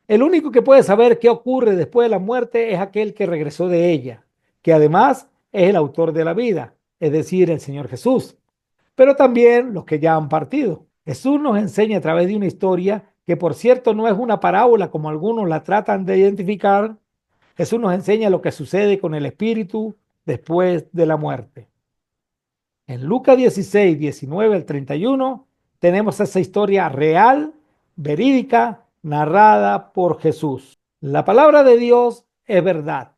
El único que puede saber qué ocurre después de la muerte es aquel que regresó de ella, que además es el autor de la vida, es decir, el Señor Jesús, pero también los que ya han partido. Jesús nos enseña a través de una historia que, por cierto, no es una parábola como algunos la tratan de identificar. Jesús nos enseña lo que sucede con el espíritu después de la muerte. En Lucas 16, 19 al 31 tenemos esa historia real, verídica, narrada por Jesús. La palabra de Dios es verdad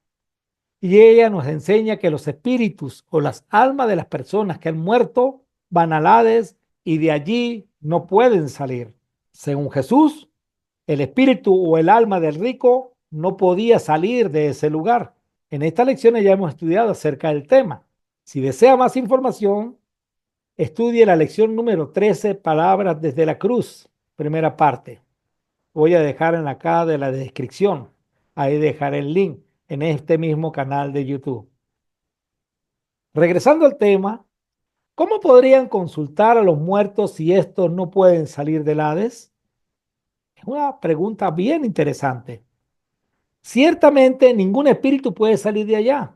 y ella nos enseña que los espíritus o las almas de las personas que han muerto van al Hades y de allí no pueden salir. Según Jesús, el espíritu o el alma del rico no podía salir de ese lugar. En esta lección ya hemos estudiado acerca del tema. Si desea más información, estudie la lección número 13, Palabras desde la cruz, primera parte. Voy a dejar en la caja de la descripción. Ahí dejaré el link en este mismo canal de YouTube. Regresando al tema, ¿Cómo podrían consultar a los muertos si estos no pueden salir del Hades? Es una pregunta bien interesante. Ciertamente ningún espíritu puede salir de allá.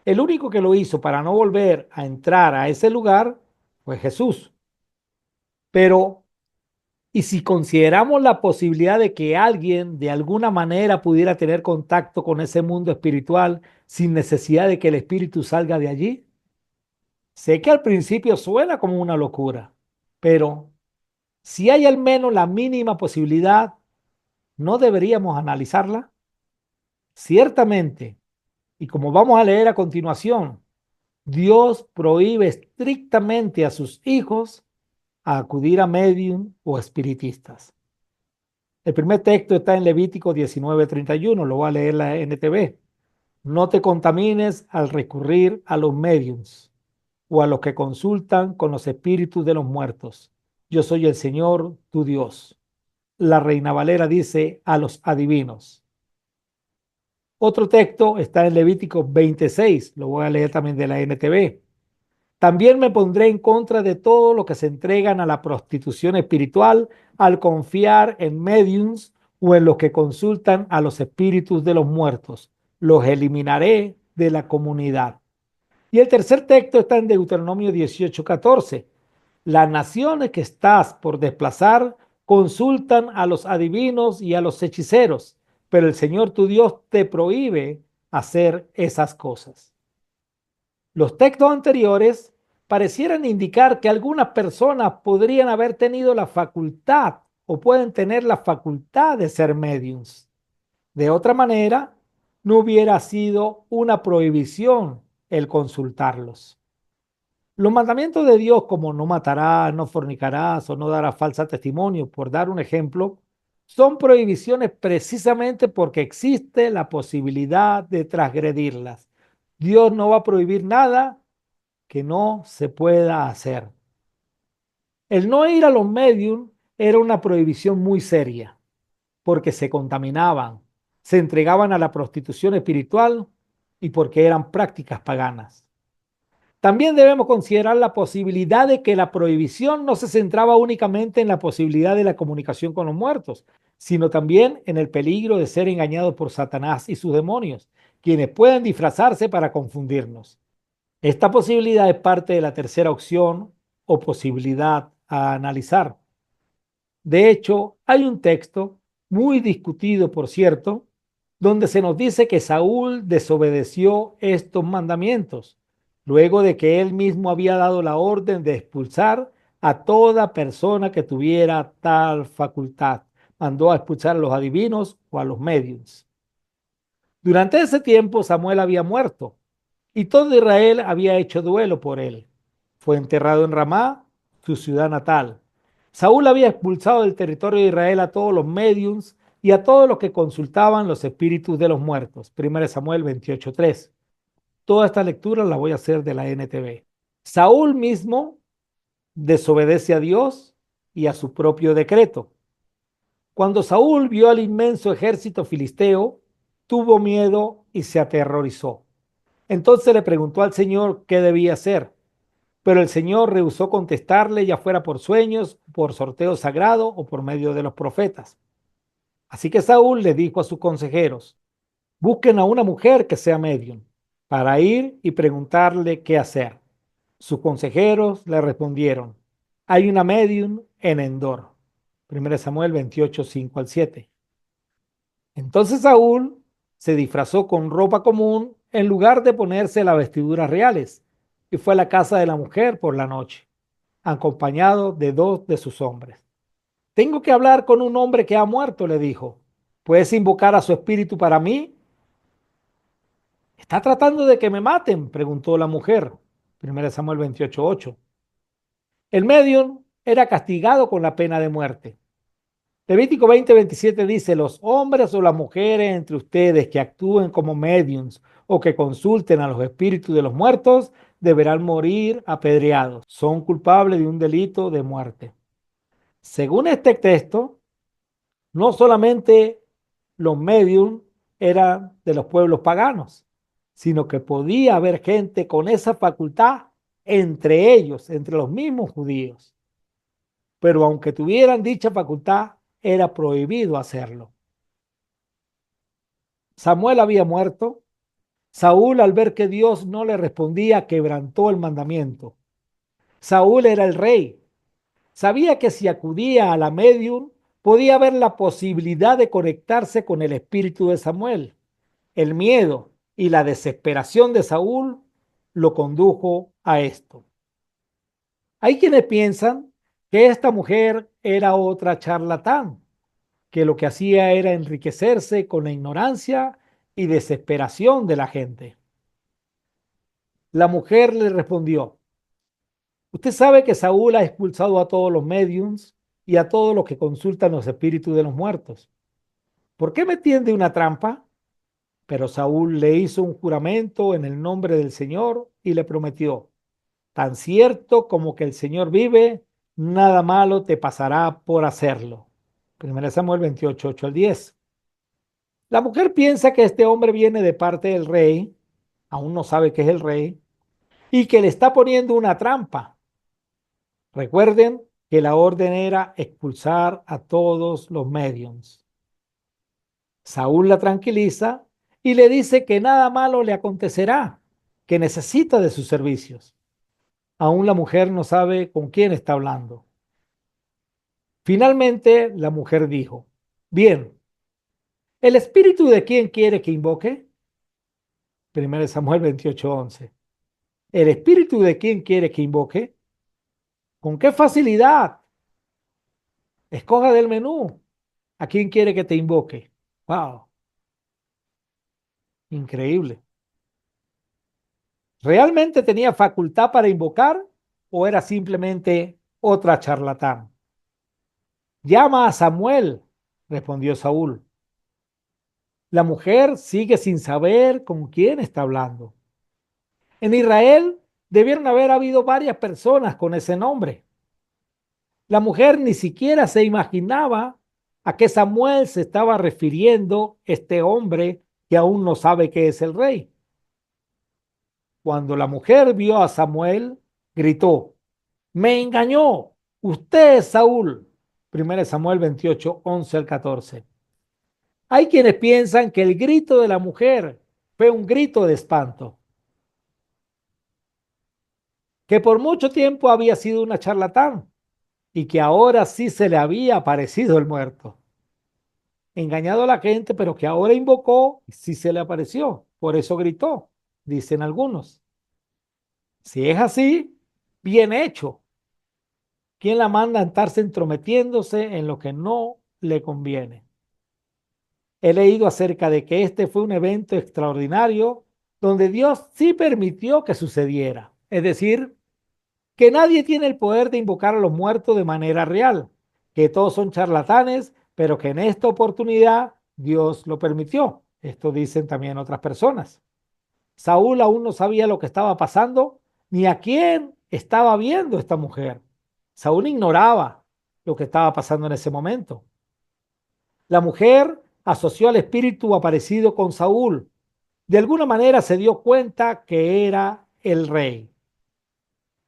El único que lo hizo para no volver a entrar a ese lugar fue Jesús. Pero, ¿y si consideramos la posibilidad de que alguien de alguna manera pudiera tener contacto con ese mundo espiritual sin necesidad de que el espíritu salga de allí? Sé que al principio suena como una locura, pero si hay al menos la mínima posibilidad, ¿no deberíamos analizarla? Ciertamente, y como vamos a leer a continuación, Dios prohíbe estrictamente a sus hijos a acudir a medium o espiritistas. El primer texto está en Levítico 19:31, lo voy a leer la NTV. No te contamines al recurrir a los mediums o a los que consultan con los espíritus de los muertos. Yo soy el Señor, tu Dios. La Reina Valera dice a los adivinos. Otro texto está en Levítico 26, lo voy a leer también de la NTV. También me pondré en contra de todo lo que se entregan a la prostitución espiritual al confiar en mediums o en los que consultan a los espíritus de los muertos. Los eliminaré de la comunidad. Y el tercer texto está en Deuteronomio 18:14. Las naciones que estás por desplazar consultan a los adivinos y a los hechiceros, pero el Señor tu Dios te prohíbe hacer esas cosas. Los textos anteriores parecieran indicar que algunas personas podrían haber tenido la facultad o pueden tener la facultad de ser mediums. De otra manera, no hubiera sido una prohibición el consultarlos. Los mandamientos de Dios, como no matarás, no fornicarás o no darás falsa testimonio, por dar un ejemplo, son prohibiciones precisamente porque existe la posibilidad de transgredirlas. Dios no va a prohibir nada que no se pueda hacer. El no ir a los medios era una prohibición muy seria, porque se contaminaban, se entregaban a la prostitución espiritual y porque eran prácticas paganas. También debemos considerar la posibilidad de que la prohibición no se centraba únicamente en la posibilidad de la comunicación con los muertos, sino también en el peligro de ser engañados por Satanás y sus demonios, quienes pueden disfrazarse para confundirnos. Esta posibilidad es parte de la tercera opción o posibilidad a analizar. De hecho, hay un texto muy discutido, por cierto, donde se nos dice que Saúl desobedeció estos mandamientos, luego de que él mismo había dado la orden de expulsar a toda persona que tuviera tal facultad. Mandó a expulsar a los adivinos o a los mediums. Durante ese tiempo Samuel había muerto y todo Israel había hecho duelo por él. Fue enterrado en Ramá, su ciudad natal. Saúl había expulsado del territorio de Israel a todos los mediums y a todos los que consultaban los espíritus de los muertos. 1 Samuel 28:3. Toda esta lectura la voy a hacer de la NTV. Saúl mismo desobedece a Dios y a su propio decreto. Cuando Saúl vio al inmenso ejército filisteo, tuvo miedo y se aterrorizó. Entonces le preguntó al Señor qué debía hacer, pero el Señor rehusó contestarle, ya fuera por sueños, por sorteo sagrado o por medio de los profetas. Así que Saúl le dijo a sus consejeros: busquen a una mujer que sea medium para ir y preguntarle qué hacer. Sus consejeros le respondieron: hay una medium en Endor. 1 Samuel 28, 5 al 7. Entonces Saúl se disfrazó con ropa común en lugar de ponerse las vestiduras reales y fue a la casa de la mujer por la noche, acompañado de dos de sus hombres. Tengo que hablar con un hombre que ha muerto, le dijo. ¿Puedes invocar a su espíritu para mí? ¿Está tratando de que me maten?, preguntó la mujer. 1 Samuel 28:8. El medium era castigado con la pena de muerte. Levítico 20:27 dice: los hombres o las mujeres entre ustedes que actúen como mediums o que consulten a los espíritus de los muertos deberán morir apedreados. Son culpables de un delito de muerte. Según este texto, no solamente los mediums eran de los pueblos paganos, sino que podía haber gente con esa facultad entre ellos, entre los mismos judíos. Pero aunque tuvieran dicha facultad, era prohibido hacerlo. Samuel había muerto. Saúl, al ver que Dios no le respondía, quebrantó el mandamiento. Saúl era el rey. Sabía que si acudía a la medium, podía haber la posibilidad de conectarse con el espíritu de Samuel. El miedo y la desesperación de Saúl lo condujo a esto. Hay quienes piensan que esta mujer era otra charlatán, que lo que hacía era enriquecerse con la ignorancia y desesperación de la gente. La mujer le respondió: usted sabe que Saúl ha expulsado a todos los mediums y a todos los que consultan los espíritus de los muertos. ¿Por qué me tiende una trampa? Pero Saúl le hizo un juramento en el nombre del Señor y le prometió: tan cierto como que el Señor vive, nada malo te pasará por hacerlo. 1 Samuel 28, 8 al 10. La mujer piensa que este hombre viene de parte del rey, aún no sabe que es el rey, y que le está poniendo una trampa. Recuerden que la orden era expulsar a todos los mediums. Saúl la tranquiliza y le dice que nada malo le acontecerá, que necesita de sus servicios. Aún la mujer no sabe con quién está hablando. Finalmente la mujer dijo: bien, ¿el espíritu de quién quiere que invoque? 1 Samuel 28, 11. ¿El espíritu de quién quiere que invoque? ¿Con qué facilidad? Escoja del menú. ¿A quién quiere que te invoque? Wow, increíble. ¿Realmente tenía facultad para invocar o era simplemente otra charlatán? Llama a Samuel, respondió Saúl. La mujer sigue sin saber con quién está hablando. En Israel debieron haber habido varias personas con ese nombre. La mujer ni siquiera se imaginaba a qué Samuel se estaba refiriendo este hombre que aún no sabe que es el rey. Cuando la mujer vio a Samuel, gritó: me engañó, usted es Saúl. 1 Samuel 28, 11 al 14. Hay quienes piensan que el grito de la mujer fue un grito de espanto, que por mucho tiempo había sido una charlatán y que ahora sí se le había aparecido el muerto. Engañado a la gente, pero que ahora invocó y sí se le apareció. Por eso gritó, dicen algunos. Si es así, bien hecho. ¿Quién la manda a estarse entrometiéndose en lo que no le conviene? He leído acerca de que este fue un evento extraordinario donde Dios sí permitió que sucediera. Es decir, que nadie tiene el poder de invocar a los muertos de manera real, que todos son charlatanes, pero que en esta oportunidad Dios lo permitió. Esto dicen también otras personas. Saúl aún no sabía lo que estaba pasando ni a quién estaba viendo esta mujer. Saúl ignoraba lo que estaba pasando en ese momento. La mujer asoció al espíritu aparecido con Saúl. De alguna manera se dio cuenta que era el rey.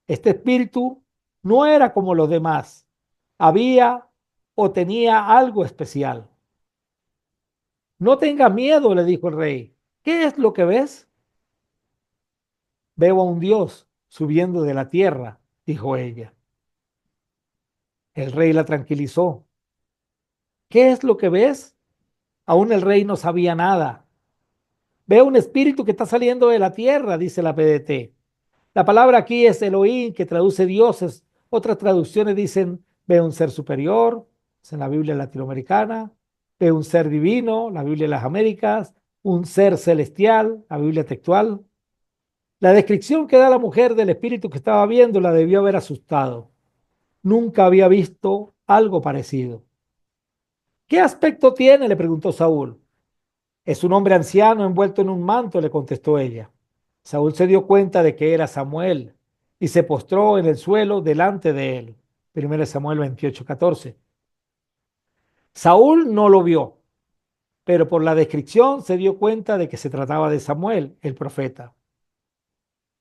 Este espíritu no era como los demás. Había o tenía algo especial. No tengas miedo, le dijo el rey. ¿Qué es lo que ves? Veo a un Dios subiendo de la tierra, dijo ella. El rey la tranquilizó. ¿Qué es lo que ves? Aún el rey no sabía nada. Veo un espíritu que está saliendo de la tierra, dice la PDT. La palabra aquí es Elohim, que traduce dioses. Otras traducciones dicen: ve un ser superior, es en la Biblia latinoamericana; ve un ser divino, la Biblia de las Américas; un ser celestial, la Biblia textual. La descripción que da la mujer del espíritu que estaba viendo la debió haber asustado. Nunca había visto algo parecido. ¿Qué aspecto tiene?, le preguntó Saúl. Es un hombre anciano envuelto en un manto, le contestó ella. Saúl se dio cuenta de que era Samuel y se postró en el suelo delante de él. 1 Samuel 28, 14. Saúl no lo vio, pero por la descripción se dio cuenta de que se trataba de Samuel, el profeta.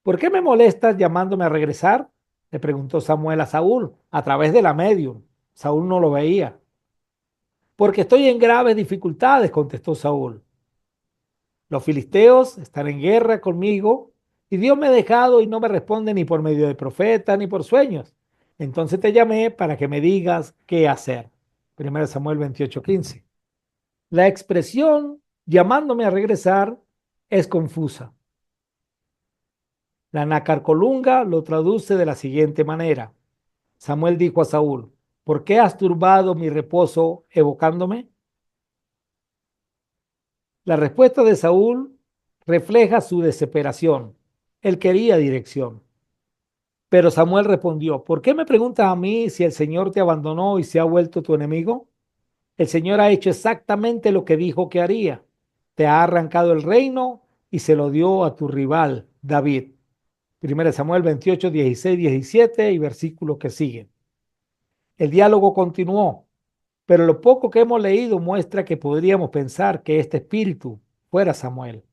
¿Por qué me molestas llamándome a regresar? Le preguntó Samuel a Saúl a través de la medium. Saúl no lo veía. Porque estoy en graves dificultades, contestó Saúl. Los filisteos están en guerra conmigo y Dios me ha dejado y no me responde ni por medio de profetas ni por sueños. Entonces te llamé para que me digas qué hacer. 1 Samuel 28:15. La expresión llamándome a regresar es confusa. La Nacarcolunga lo traduce de la siguiente manera. Samuel dijo a Saúl, ¿por qué has turbado mi reposo evocándome? La respuesta de Saúl refleja su desesperación. Él quería dirección. Pero Samuel respondió, ¿por qué me preguntas a mí si el Señor te abandonó y se ha vuelto tu enemigo? El Señor ha hecho exactamente lo que dijo que haría. Te ha arrancado el reino y se lo dio a tu rival, David. 1 Samuel 28, 16, 17 y versículos que siguen. El diálogo continuó, pero lo poco que hemos leído muestra que podríamos pensar que este espíritu fuera Samuel.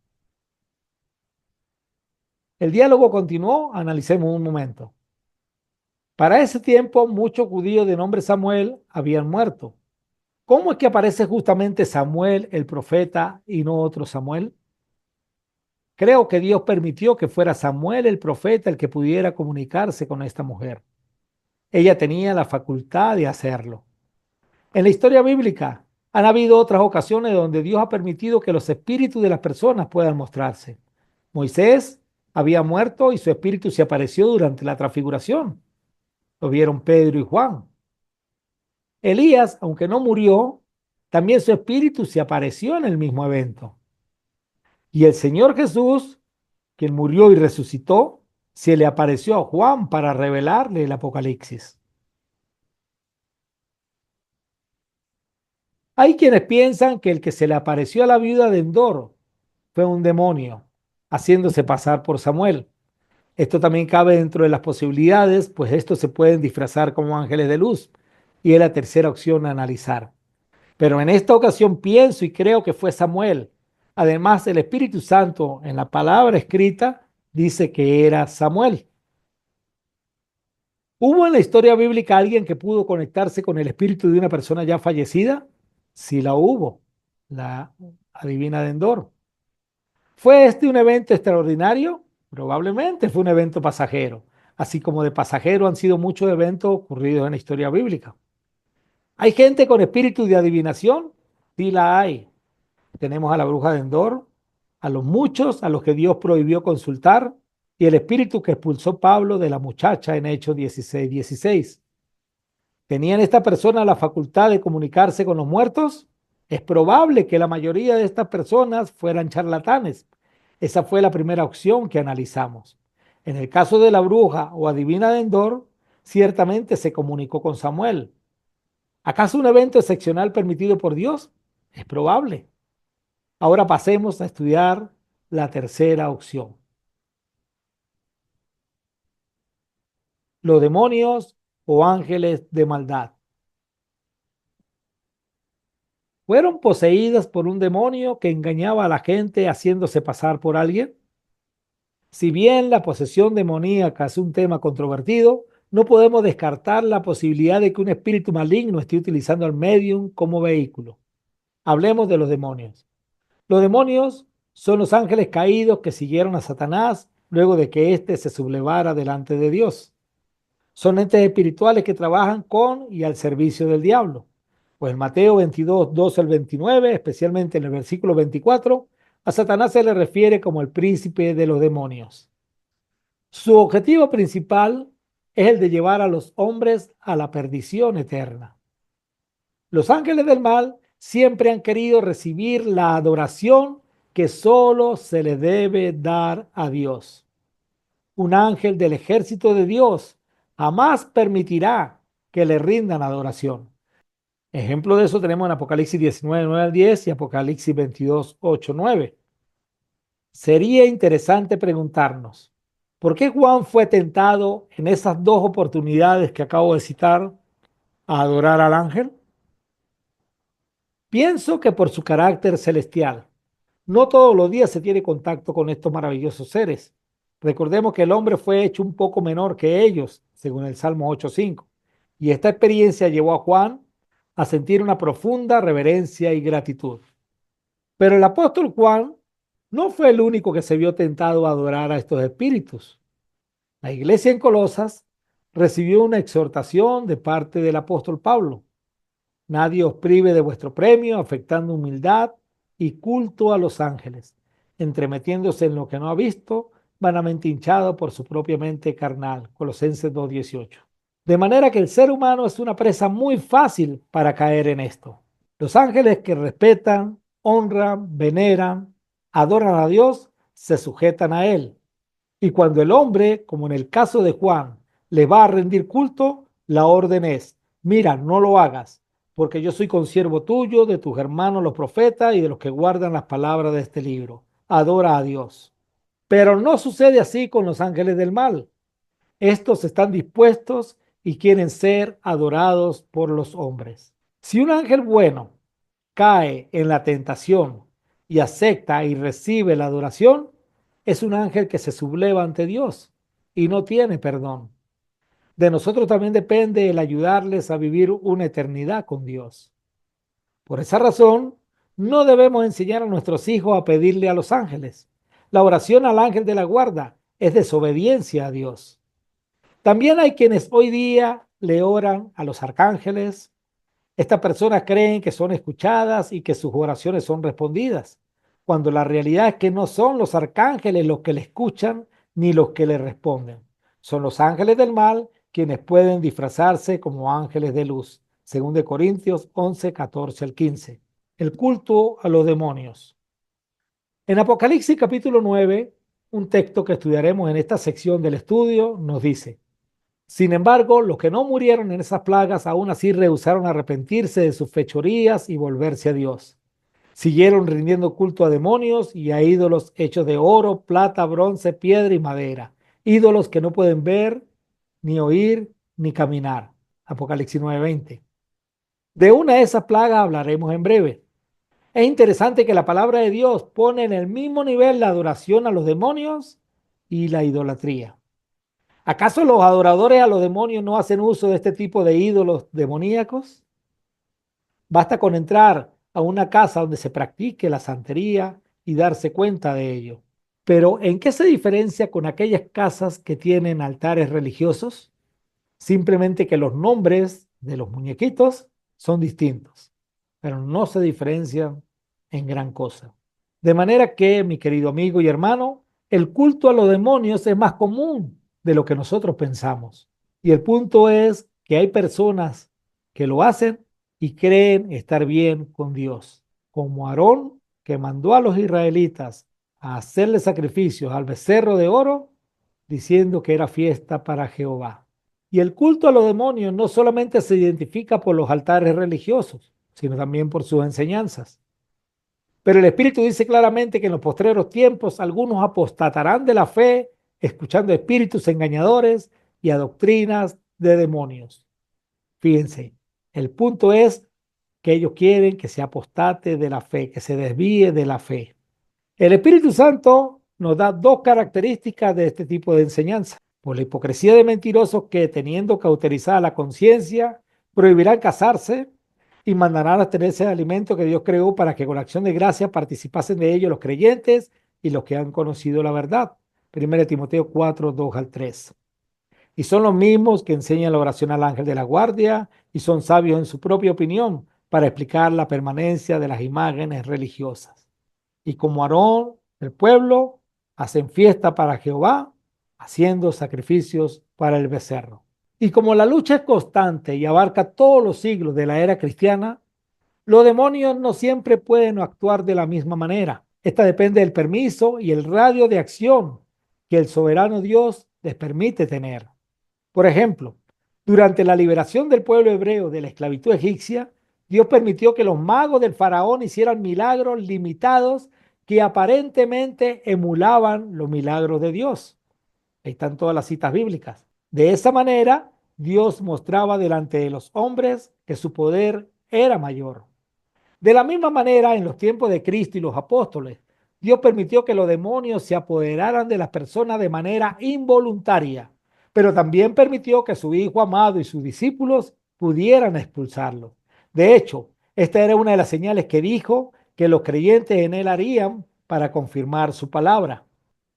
El diálogo continuó, analicemos un momento. Para ese tiempo, muchos judíos de nombre Samuel habían muerto. ¿Cómo es que aparece justamente Samuel, el profeta, y no otro Samuel? Creo que Dios permitió que fuera Samuel, el profeta, el que pudiera comunicarse con esta mujer. Ella tenía la facultad de hacerlo. En la historia bíblica han habido otras ocasiones donde Dios ha permitido que los espíritus de las personas puedan mostrarse. Moisés había muerto y su espíritu se apareció durante la transfiguración. Lo vieron Pedro y Juan. Elías, aunque no murió, también su espíritu se apareció en el mismo evento. Y el Señor Jesús, quien murió y resucitó, se le apareció a Juan para revelarle el Apocalipsis. Hay quienes piensan que el que se le apareció a la viuda de Endor fue un demonio, haciéndose pasar por Samuel. Esto también cabe dentro de las posibilidades, pues estos se pueden disfrazar como ángeles de luz, y es la tercera opción a analizar. Pero en esta ocasión pienso y creo que fue Samuel. Además, el Espíritu Santo en la palabra escrita dice que era Samuel. ¿Hubo en la historia bíblica alguien que pudo conectarse con el espíritu de una persona ya fallecida? Sí la hubo, la adivina de Endor. ¿Fue este un evento extraordinario? Probablemente fue un evento pasajero, así como de pasajero han sido muchos eventos ocurridos en la historia bíblica. ¿Hay gente con espíritu de adivinación? Sí la hay. Tenemos a la bruja de Endor, a los muchos a los que Dios prohibió consultar y el espíritu que expulsó Pablo de la muchacha en Hechos 16:16. ¿Tenían esta persona la facultad de comunicarse con los muertos? Es probable que la mayoría de estas personas fueran charlatanes. Esa fue la primera opción que analizamos. En el caso de la bruja o adivina de Endor, ciertamente se comunicó con Samuel. ¿Acaso un evento excepcional permitido por Dios? Es probable. Ahora pasemos a estudiar la tercera opción. Los demonios o ángeles de maldad. ¿Fueron poseídas por un demonio que engañaba a la gente haciéndose pasar por alguien? Si bien la posesión demoníaca es un tema controvertido, no podemos descartar la posibilidad de que un espíritu maligno esté utilizando al medium como vehículo. Hablemos de los demonios. Los demonios son los ángeles caídos que siguieron a Satanás luego de que éste se sublevara delante de Dios. Son entes espirituales que trabajan con y al servicio del diablo. Pues en Mateo 22, 12 al 29, especialmente en el versículo 24, a Satanás se le refiere como el príncipe de los demonios. Su objetivo principal es el de llevar a los hombres a la perdición eterna. Los ángeles del mal siempre han querido recibir la adoración que solo se le debe dar a Dios. Un ángel del ejército de Dios jamás permitirá que le rindan adoración. Ejemplo de eso tenemos en Apocalipsis 19, 9 al 10 y Apocalipsis 22, 8, 9. Sería interesante preguntarnos, ¿por qué Juan fue tentado en esas dos oportunidades que acabo de citar a adorar al ángel? Pienso que por su carácter celestial. No todos los días se tiene contacto con estos maravillosos seres. Recordemos que el hombre fue hecho un poco menor que ellos, según el Salmo 8:5. Y esta experiencia llevó a Juan a sentir una profunda reverencia y gratitud. Pero el apóstol Juan no fue el único que se vio tentado a adorar a estos espíritus. La iglesia en Colosas recibió una exhortación de parte del apóstol Pablo. Nadie os prive de vuestro premio, afectando humildad y culto a los ángeles, entremetiéndose en lo que no ha visto, vanamente hinchado por su propia mente carnal. Colosenses 2:18. De manera que el ser humano es una presa muy fácil para caer en esto. Los ángeles que respetan, honran, veneran, adoran a Dios, se sujetan a Él. Y cuando el hombre, como en el caso de Juan, le va a rendir culto, la orden es: mira, no lo hagas, porque yo soy consiervo tuyo, de tus hermanos los profetas y de los que guardan las palabras de este libro. Adora a Dios. Pero no sucede así con los ángeles del mal. Estos están dispuestos y quieren ser adorados por los hombres. Si un ángel bueno cae en la tentación y acepta y recibe la adoración, es un ángel que se subleva ante Dios y no tiene perdón. De nosotros también depende el ayudarles a vivir una eternidad con Dios. Por esa razón, no debemos enseñar a nuestros hijos a pedirle a los ángeles. La oración al ángel de la guarda es desobediencia a Dios. También hay quienes hoy día le oran a los arcángeles. Estas personas creen que son escuchadas y que sus oraciones son respondidas, cuando la realidad es que no son los arcángeles los que le escuchan ni los que le responden. Son los ángeles del mal quienes pueden disfrazarse como ángeles de luz. Según de Corintios 11, 14 al 15. El culto a los demonios. En Apocalipsis capítulo 9, un texto que estudiaremos en esta sección del estudio, nos dice: sin embargo, los que no murieron en esas plagas aún así rehusaron arrepentirse de sus fechorías y volverse a Dios. Siguieron rindiendo culto a demonios y a ídolos hechos de oro, plata, bronce, piedra y madera. Ídolos que no pueden ver, ni oír, ni caminar. Apocalipsis 9:20. De una de esas plagas hablaremos en breve. Es interesante que la palabra de Dios pone en el mismo nivel la adoración a los demonios y la idolatría. ¿Acaso los adoradores a los demonios no hacen uso de este tipo de ídolos demoníacos? Basta con entrar a una casa donde se practique la santería y darse cuenta de ello. Pero ¿en qué se diferencia con aquellas casas que tienen altares religiosos? Simplemente que los nombres de los muñequitos son distintos, pero no se diferencian en gran cosa. De manera que, mi querido amigo y hermano, el culto a los demonios es más común de lo que nosotros pensamos. Y el punto es que hay personas que lo hacen y creen estar bien con Dios, como Aarón, que mandó a los israelitas a hacerle sacrificios al becerro de oro, diciendo que era fiesta para Jehová. Y el culto a los demonios no solamente se identifica por los altares religiosos, sino también por sus enseñanzas. Pero el Espíritu dice claramente que en los postreros tiempos algunos apostatarán de la fe, escuchando espíritus engañadores y a doctrinas de demonios. Fíjense, el punto es que ellos quieren que se apostate de la fe, que se desvíe de la fe. El Espíritu Santo nos da dos características de este tipo de enseñanza. Por la hipocresía de mentirosos que, teniendo cauterizada la conciencia, prohibirán casarse y mandarán a abstenerse de alimento que Dios creó para que con acción de gracia participasen de ello los creyentes y los que han conocido la verdad. 1 Timoteo 4, 2 al 3. Y son los mismos que enseñan la oración al ángel de la guardia y son sabios en su propia opinión para explicar la permanencia de las imágenes religiosas. Y como Aarón, el pueblo, hacen fiesta para Jehová, haciendo sacrificios para el becerro. Y como la lucha es constante y abarca todos los siglos de la era cristiana, los demonios no siempre pueden actuar de la misma manera. Esta depende del permiso y el radio de acción que el soberano Dios les permite tener. Por ejemplo, durante la liberación del pueblo hebreo de la esclavitud egipcia, Dios permitió que los magos del faraón hicieran milagros limitados que aparentemente emulaban los milagros de Dios. Ahí están todas las citas bíblicas. De esa manera, Dios mostraba delante de los hombres que su poder era mayor. De la misma manera, en los tiempos de Cristo y los apóstoles, Dios permitió que los demonios se apoderaran de las personas de manera involuntaria, pero también permitió que su Hijo amado y sus discípulos pudieran expulsarlos. De hecho, esta era una de las señales que dijo que los creyentes en él harían para confirmar su palabra: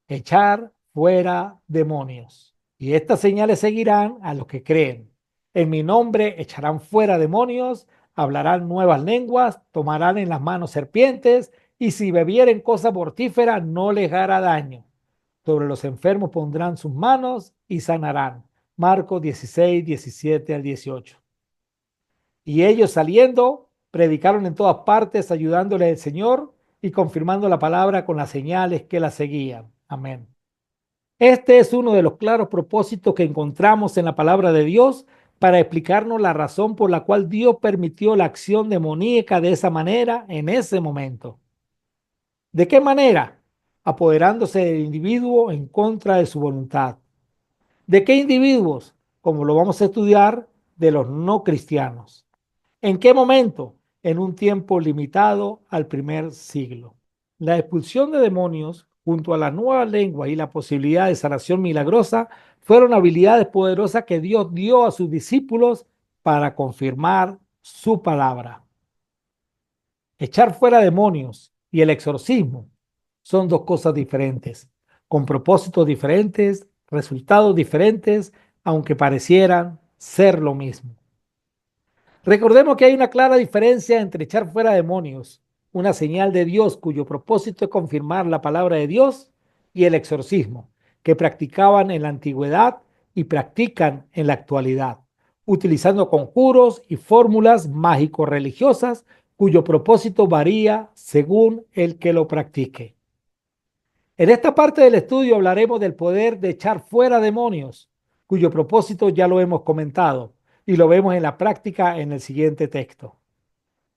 echar fuera demonios. Y estas señales seguirán a los que creen. En mi nombre echarán fuera demonios, hablarán nuevas lenguas, tomarán en las manos serpientes, y si bebieren cosa mortífera no les hará daño. Sobre los enfermos pondrán sus manos y sanarán. Marcos 16, 17 al 18. Y ellos saliendo, predicaron en todas partes, ayudándole al Señor y confirmando la palabra con las señales que la seguían. Amén. Este es uno de los claros propósitos que encontramos en la palabra de Dios para explicarnos la razón por la cual Dios permitió la acción demoníaca de esa manera en ese momento. ¿De qué manera? Apoderándose del individuo en contra de su voluntad. ¿De qué individuos? Como lo vamos a estudiar, de los no cristianos. ¿En qué momento? En un tiempo limitado al primer siglo. La expulsión de demonios, junto a la nueva lengua y la posibilidad de sanación milagrosa, fueron habilidades poderosas que Dios dio a sus discípulos para confirmar su palabra. Echar fuera demonios y el exorcismo son dos cosas diferentes, con propósitos diferentes, resultados diferentes, aunque parecieran ser lo mismo. Recordemos que hay una clara diferencia entre echar fuera demonios, una señal de Dios cuyo propósito es confirmar la palabra de Dios, y el exorcismo, que practicaban en la antigüedad y practican en la actualidad, utilizando conjuros y fórmulas mágico-religiosas cuyo propósito varía según el que lo practique. En esta parte del estudio hablaremos del poder de echar fuera demonios, cuyo propósito ya lo hemos comentado y lo vemos en la práctica en el siguiente texto.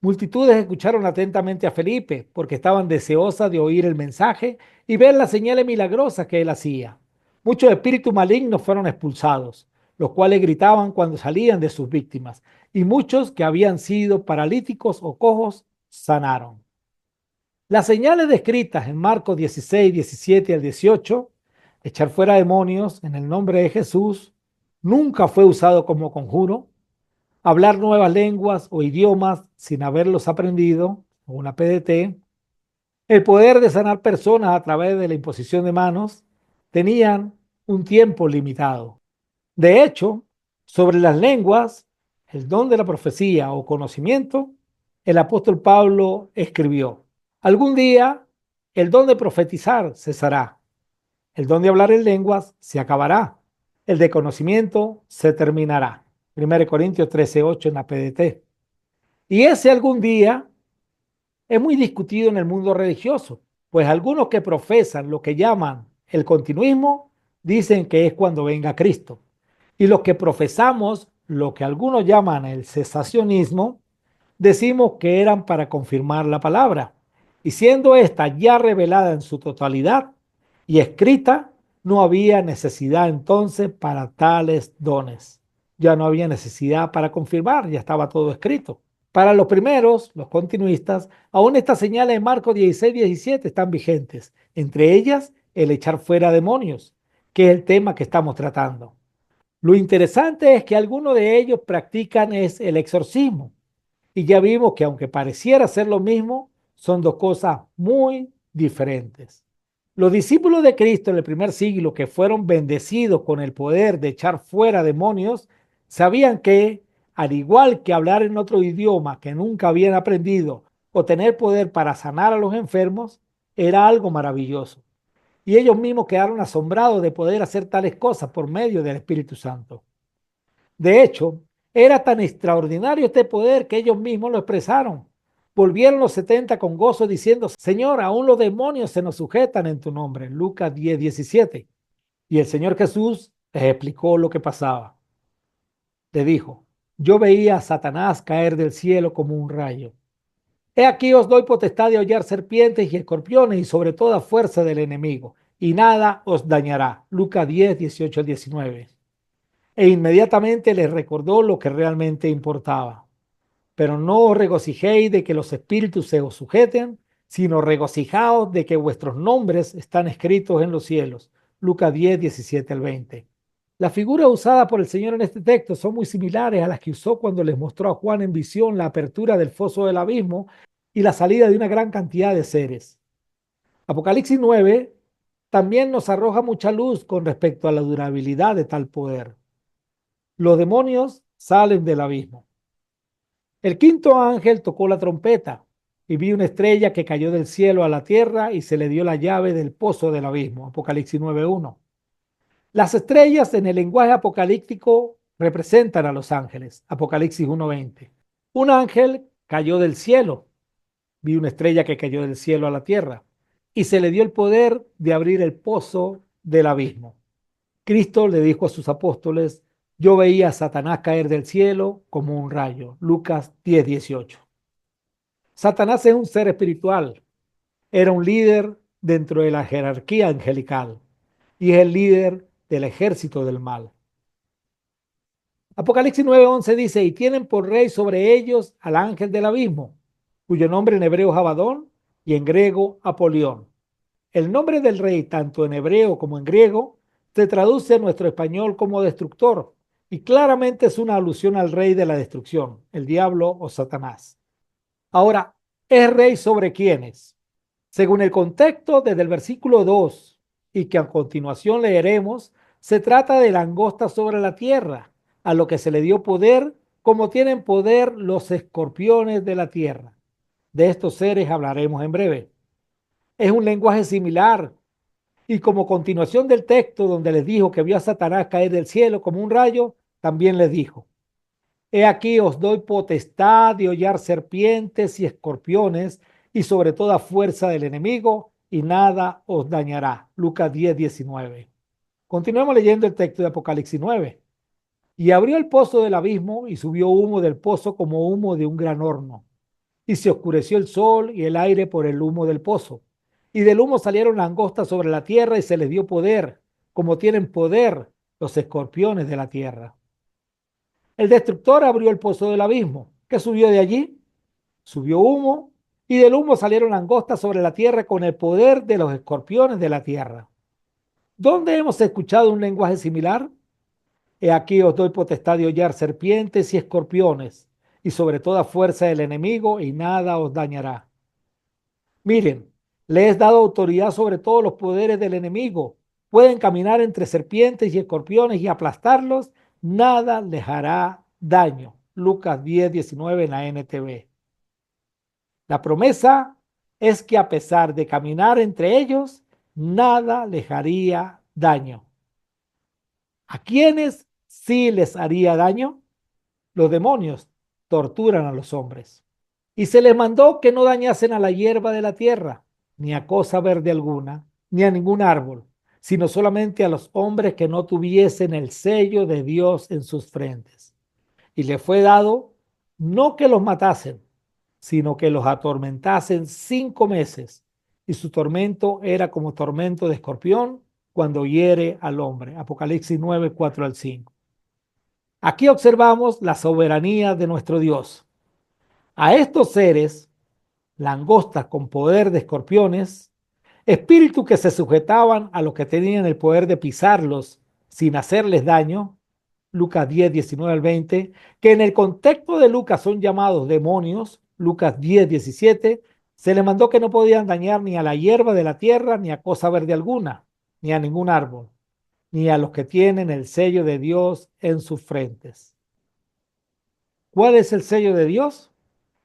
Multitudes escucharon atentamente a Felipe porque estaban deseosas de oír el mensaje y ver las señales milagrosas que él hacía. Muchos espíritus malignos fueron expulsados, los cuales gritaban cuando salían de sus víctimas, y muchos que habían sido paralíticos o cojos sanaron. Las señales descritas en Marcos 16, 17 al 18, echar fuera demonios en el nombre de Jesús, nunca fue usado como conjuro. Hablar nuevas lenguas o idiomas sin haberlos aprendido, una PDT, el poder de sanar personas a través de la imposición de manos, tenían un tiempo limitado. De hecho, sobre las lenguas, el don de la profecía o conocimiento, el apóstol Pablo escribió: algún día el don de profetizar cesará, el don de hablar en lenguas se acabará, el de conocimiento se terminará. 1 Corintios 13:8 en la PDT. Y ese algún día es muy discutido en el mundo religioso, pues algunos que profesan lo que llaman el continuismo dicen que es cuando venga Cristo. Y los que profesamos lo que algunos llaman el cesacionismo, decimos que eran para confirmar la palabra. Y siendo esta ya revelada en su totalidad y escrita, no había necesidad entonces para tales dones. Ya no había necesidad para confirmar, ya estaba todo escrito. Para los primeros, los continuistas, aún estas señales de Marcos 16, 17 están vigentes. Entre ellas, el echar fuera demonios, que es el tema que estamos tratando. Lo interesante es que algunos de ellos practican es el exorcismo. Y ya vimos que aunque pareciera ser lo mismo, son dos cosas muy diferentes. Los discípulos de Cristo en el primer siglo, que fueron bendecidos con el poder de echar fuera demonios, sabían que, al igual que hablar en otro idioma que nunca habían aprendido o tener poder para sanar a los enfermos, era algo maravilloso. Y ellos mismos quedaron asombrados de poder hacer tales cosas por medio del Espíritu Santo. De hecho, era tan extraordinario este poder que ellos mismos lo expresaron. Volvieron los 70 con gozo diciendo: Señor, aún los demonios se nos sujetan en tu nombre. Lucas 10, 17. Y el Señor Jesús les explicó lo que pasaba. Le dijo: yo veía a Satanás caer del cielo como un rayo. He aquí os doy potestad de hollar serpientes y escorpiones y sobre toda fuerza del enemigo, y nada os dañará. Lucas 10, 18 al 19. E inmediatamente les recordó lo que realmente importaba. Pero no os regocijéis de que los espíritus se os sujeten, sino regocijaos de que vuestros nombres están escritos en los cielos. Lucas 10, 17 al 20. Las figuras usadas por el Señor en este texto son muy similares a las que usó cuando les mostró a Juan en visión la apertura del foso del abismo y la salida de una gran cantidad de seres. Apocalipsis 9 también nos arroja mucha luz con respecto a la durabilidad de tal poder. Los demonios salen del abismo. El quinto ángel tocó la trompeta y vi una estrella que cayó del cielo a la tierra y se le dio la llave del pozo del abismo. Apocalipsis 9:1. Las estrellas en el lenguaje apocalíptico representan a los ángeles. Apocalipsis 1:20. Un ángel cayó del cielo. Vi una estrella que cayó del cielo a la tierra y se le dio el poder de abrir el pozo del abismo. Cristo le dijo a sus apóstoles: yo veía a Satanás caer del cielo como un rayo. Lucas 10:18. Satanás es un ser espiritual. Era un líder dentro de la jerarquía angelical y es el líder del ejército del mal. Apocalipsis 9:11 dice: y tienen por rey sobre ellos al ángel del abismo, cuyo nombre en hebreo es Abadón y en griego Apolión. El nombre del rey, tanto en hebreo como en griego, se traduce en nuestro español como destructor y claramente es una alusión al rey de la destrucción, el diablo o Satanás. Ahora, ¿es rey sobre quiénes? Según el contexto desde el versículo 2 y que a continuación leeremos, se trata de langosta sobre la tierra, a lo que se le dio poder como tienen poder los escorpiones de la tierra. De estos seres hablaremos en breve. Es un lenguaje similar y como continuación del texto donde les dijo que vio a Satanás caer del cielo como un rayo, también les dijo: he aquí os doy potestad de hollar serpientes y escorpiones y sobre toda fuerza del enemigo y nada os dañará. Lucas 10:19. Continuemos leyendo el texto de Apocalipsis 9. Y abrió el pozo del abismo y subió humo del pozo como humo de un gran horno. Y se oscureció el sol y el aire por el humo del pozo. Y del humo salieron langostas sobre la tierra y se les dio poder, como tienen poder los escorpiones de la tierra. El destructor abrió el pozo del abismo. ¿Qué subió de allí? Subió humo y del humo salieron langostas sobre la tierra con el poder de los escorpiones de la tierra. ¿Dónde hemos escuchado un lenguaje similar? He aquí os doy potestad de hollar serpientes y escorpiones y sobre toda fuerza del enemigo y nada os dañará. Miren, le he dado autoridad sobre todos los poderes del enemigo. Pueden caminar entre serpientes y escorpiones y aplastarlos. Nada les hará daño. Lucas 10:19 en la NTV. La promesa es que a pesar de caminar entre ellos, nada les haría daño. ¿A quiénes sí les haría daño? Los demonios torturan a los hombres. Y se les mandó que no dañasen a la hierba de la tierra, ni a cosa verde alguna, ni a ningún árbol, sino solamente a los hombres que no tuviesen el sello de Dios en sus frentes. Y le fue dado no que los matasen, sino que los atormentasen 5 meses. Y su tormento era como tormento de escorpión cuando hiere al hombre. Apocalipsis 9, 4 al 5. Aquí observamos la soberanía de nuestro Dios. A estos seres, langostas con poder de escorpiones, espíritus que se sujetaban a los que tenían el poder de pisarlos sin hacerles daño, Lucas 10:19 al 20, que en el contexto de Lucas son llamados demonios, Lucas 10:17, se les mandó que no podían dañar ni a la hierba de la tierra, ni a cosa verde alguna, ni a ningún árbol, ni a los que tienen el sello de Dios en sus frentes. ¿Cuál es el sello de Dios?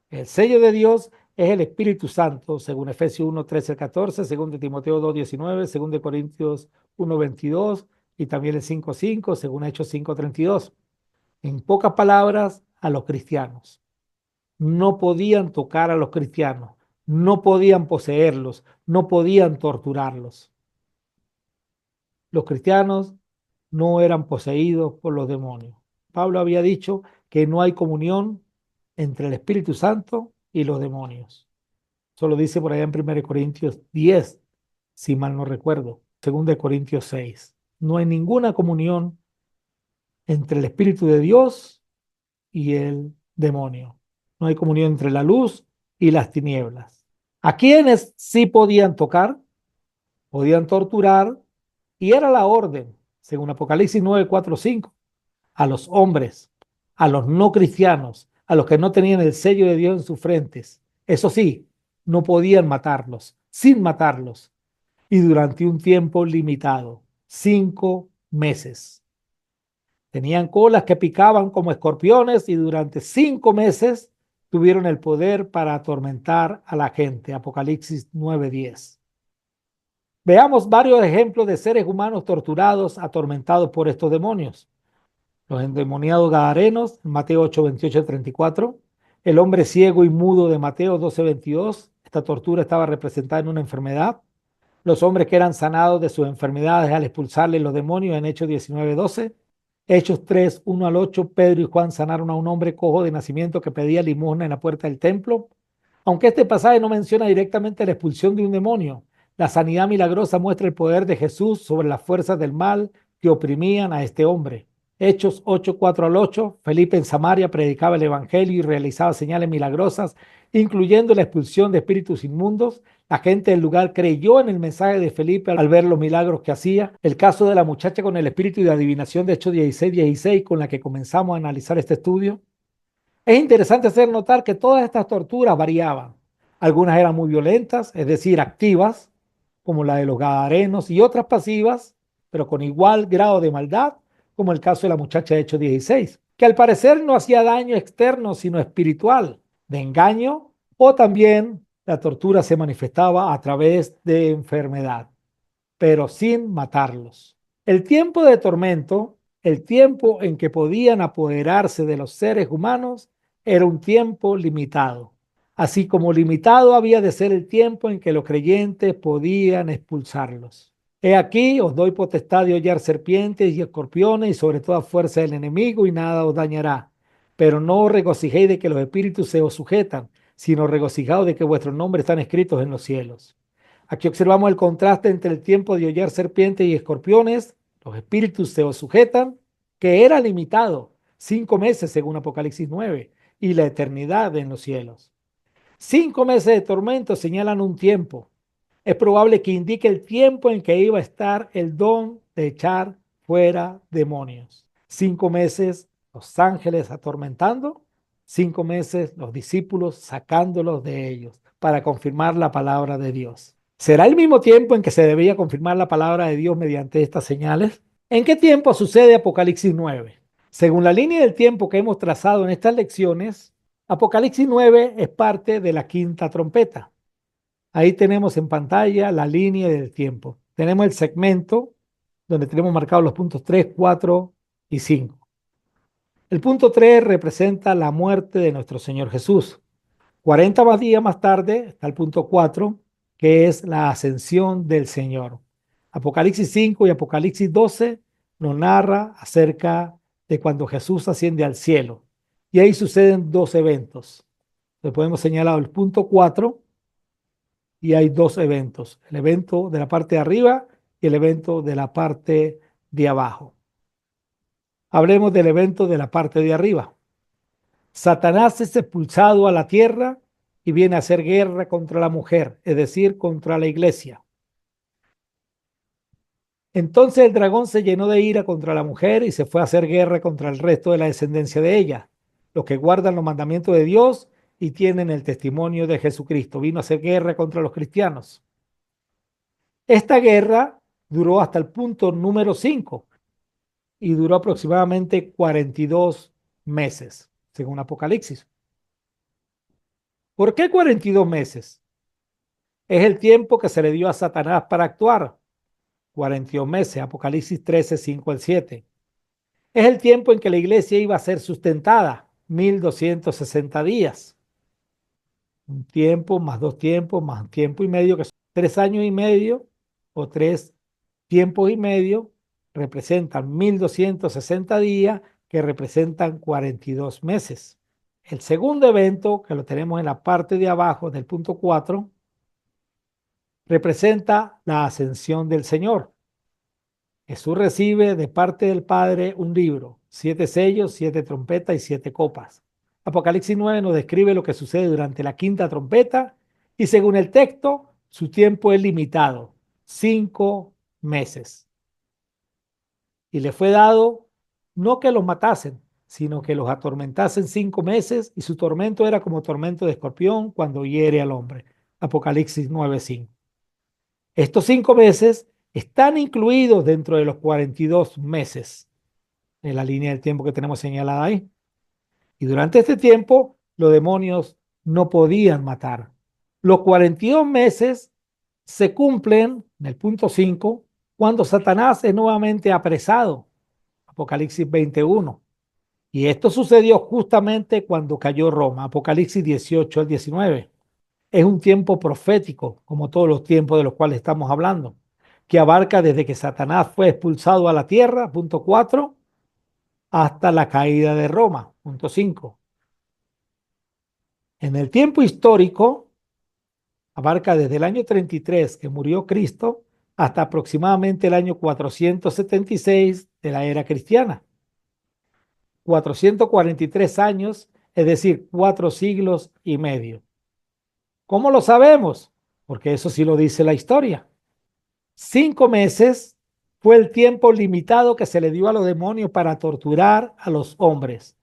El sello de Dios es el Espíritu Santo, según Efesios 1, 13 al 14, según Timoteo 2, 19, según de Corintios 1, 22 y también el 5, 5, según Hechos 5, 32. En pocas palabras, a los cristianos. No podían tocar a los cristianos, no podían poseerlos, no podían torturarlos. Los cristianos no eran poseídos por los demonios. Pablo había dicho que no hay comunión entre el Espíritu Santo y los demonios. Eso lo dice por allá en 1 Corintios 10, si mal no recuerdo. 2 Corintios 6. No hay ninguna comunión entre el Espíritu de Dios y el demonio. No hay comunión entre la luz y las tinieblas. A quienes sí podían tocar, podían torturar, y era la orden, según Apocalipsis 9, 4, 5, a los hombres, a los no cristianos, a los que no tenían el sello de Dios en sus frentes. Eso sí, no podían matarlos, sin matarlos, y durante un tiempo limitado, 5 meses. Tenían colas que picaban como escorpiones y durante 5 meses tuvieron el poder para atormentar a la gente. Apocalipsis 9:10. Veamos varios ejemplos de seres humanos torturados, atormentados por estos demonios. Los endemoniados gadarenos, Mateo 8, 28 34. El hombre ciego y mudo de Mateo 12, 22. Esta tortura estaba representada en una enfermedad. Los hombres que eran sanados de sus enfermedades al expulsarles los demonios en Hechos 19, 12. Hechos 3, 1 al 8. Pedro y Juan sanaron a un hombre cojo de nacimiento que pedía limosna en la puerta del templo. Aunque este pasaje no menciona directamente la expulsión de un demonio, la sanidad milagrosa muestra el poder de Jesús sobre las fuerzas del mal que oprimían a este hombre. Hechos 8, 4 al 8. Felipe en Samaria predicaba el evangelio y realizaba señales milagrosas, incluyendo la expulsión de espíritus inmundos. La gente del lugar creyó en el mensaje de Felipe al ver los milagros que hacía. El caso de la muchacha con el espíritu de adivinación de Hechos 16, 16, con la que comenzamos a analizar este estudio. Es interesante hacer notar que todas estas torturas variaban. Algunas eran muy violentas, es decir, activas, como la de los gadarenos, y otras pasivas, pero con igual grado de maldad, como el caso de la muchacha de Hechos 16, que al parecer no hacía daño externo, sino espiritual, de engaño, o también la tortura se manifestaba a través de enfermedad, pero sin matarlos. El tiempo de tormento, el tiempo en que podían apoderarse de los seres humanos, era un tiempo limitado. Así como limitado había de ser el tiempo en que los creyentes podían expulsarlos. He aquí, os doy potestad de hollar serpientes y escorpiones y sobre toda fuerza del enemigo y nada os dañará. Pero no os regocijéis de que los espíritus se os sujetan, sino regocijaos de que vuestros nombres están escritos en los cielos. Aquí observamos el contraste entre el tiempo de hollar serpientes y escorpiones, los espíritus se os sujetan, que era limitado, 5 meses según Apocalipsis 9, y la eternidad en los cielos. 5 meses de tormento señalan un tiempo. Es probable que indique el tiempo en que iba a estar el don de echar fuera demonios. 5 meses los ángeles atormentando, 5 meses los discípulos sacándolos de ellos para confirmar la palabra de Dios. ¿Será el mismo tiempo en que se debía confirmar la palabra de Dios mediante estas señales? ¿En qué tiempo sucede Apocalipsis 9? Según la línea del tiempo que hemos trazado en estas lecciones, Apocalipsis 9 es parte de la quinta trompeta. Ahí tenemos en pantalla la línea del tiempo. Tenemos el segmento donde tenemos marcados los puntos 3, 4 y 5. El punto 3 representa la muerte de nuestro Señor Jesús. 40 más días más tarde está el punto 4, que es la ascensión del Señor. Apocalipsis 5 y Apocalipsis 12 nos narra acerca de cuando Jesús asciende al cielo. Y ahí suceden dos eventos. Le podemos señalar el punto 4 y hay dos eventos. El evento de la parte de arriba y el evento de la parte de abajo. Hablemos del evento de la parte de arriba. Satanás es expulsado a la tierra y viene a hacer guerra contra la mujer, es decir, contra la iglesia. Entonces el dragón se llenó de ira contra la mujer y se fue a hacer guerra contra el resto de la descendencia de ella, los que guardan los mandamientos de Dios y tienen el testimonio de Jesucristo. Vino a hacer guerra contra los cristianos. Esta guerra duró hasta el punto número 5 y duró aproximadamente 42 meses, según Apocalipsis. ¿Por qué 42 meses? Es el tiempo que se le dio a Satanás para actuar. 42 meses, Apocalipsis 13, 5 al 7. Es el tiempo en que la iglesia iba a ser sustentada, 1260 días. Un tiempo más 2 tiempos más tiempo y medio, que son 3 años y medio o 3 tiempos y medio, representan 1260 días, que representan 42 meses. El segundo evento, que lo tenemos en la parte de abajo del punto 4, representa la ascensión del Señor. Jesús recibe de parte del Padre un libro, 7 sellos, 7 trompetas y 7 copas. Apocalipsis 9 nos describe lo que sucede durante la quinta trompeta Y según el texto, su tiempo es limitado, 5 meses. Y le fue dado no que los matasen, sino que los atormentasen 5 meses, y su tormento era como tormento de escorpión cuando hiere al hombre. Apocalipsis 9:5. Estos 5 meses están incluidos dentro de los 42 meses en la línea del tiempo que tenemos señalada ahí. Y durante este tiempo, los demonios no podían matar. Los 42 meses se cumplen, en el punto 5, cuando Satanás es nuevamente apresado. Apocalipsis 21. Y esto sucedió justamente cuando cayó Roma. Apocalipsis 18 al 19. Es un tiempo profético, como todos los tiempos de los cuales estamos hablando, que abarca desde que Satanás fue expulsado a la tierra, punto 4, hasta la caída de Roma, punto 5. En el tiempo histórico, abarca desde el año 33 que murió Cristo hasta aproximadamente el año 476 de la era cristiana. 443 años, es decir, 4 siglos y medio. ¿Cómo lo sabemos? Porque eso sí lo dice la historia. 5 meses fue el tiempo limitado que se le dio a los demonios para torturar a los hombres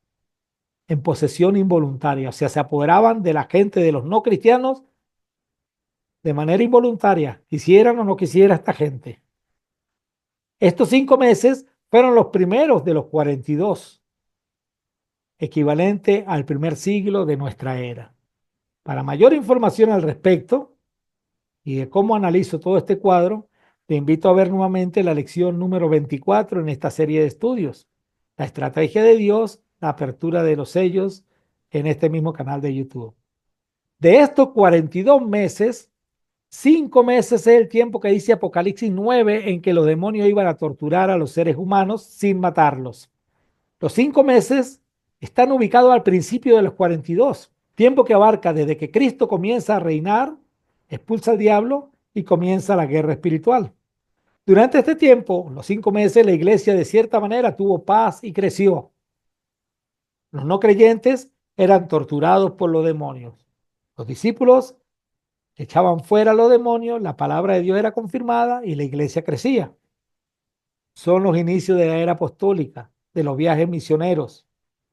en posesión involuntaria. O sea, se apoderaban de la gente, de los no cristianos, de manera involuntaria, quisieran o no quisiera esta gente. Estos 5 meses fueron los primeros de los 42, equivalente al primer siglo de nuestra era. Para mayor información al respecto y de cómo analizo todo este cuadro, te invito a ver nuevamente la lección número 24 en esta serie de estudios, la estrategia de Dios, la apertura de los sellos, en este mismo canal de YouTube. De estos 42 meses, 5 meses es el tiempo que dice Apocalipsis 9 en que los demonios iban a torturar a los seres humanos sin matarlos. Los 5 meses están ubicados al principio de los 42, tiempo que abarca desde que Cristo comienza a reinar, expulsa al diablo y comienza la guerra espiritual. Durante este tiempo, los 5 meses, la iglesia de cierta manera tuvo paz y creció. Los no creyentes eran torturados por los demonios. Los discípulos echaban fuera a los demonios, la palabra de Dios era confirmada y la iglesia crecía. Son los inicios de la era apostólica, de los viajes misioneros.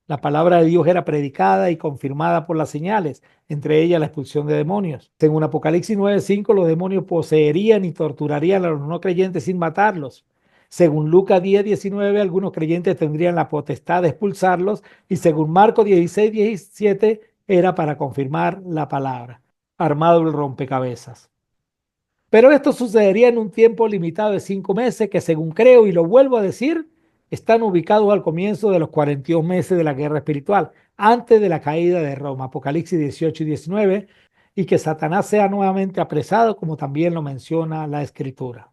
La palabra de Dios era predicada y confirmada por las señales, entre ellas la expulsión de demonios. Según Apocalipsis 9:5, los demonios poseerían y torturarían a los no creyentes sin matarlos. Según Lucas 10:19, algunos creyentes tendrían la potestad de expulsarlos, y según Marcos 16:17, era para confirmar la palabra. Armado el rompecabezas. Pero esto sucedería en un tiempo limitado de 5 meses que, según creo y lo vuelvo a decir, están ubicados al comienzo de los 42 meses de la guerra espiritual, antes de la caída de Roma, Apocalipsis 18 y 19, y que Satanás sea nuevamente apresado, como también lo menciona la Escritura.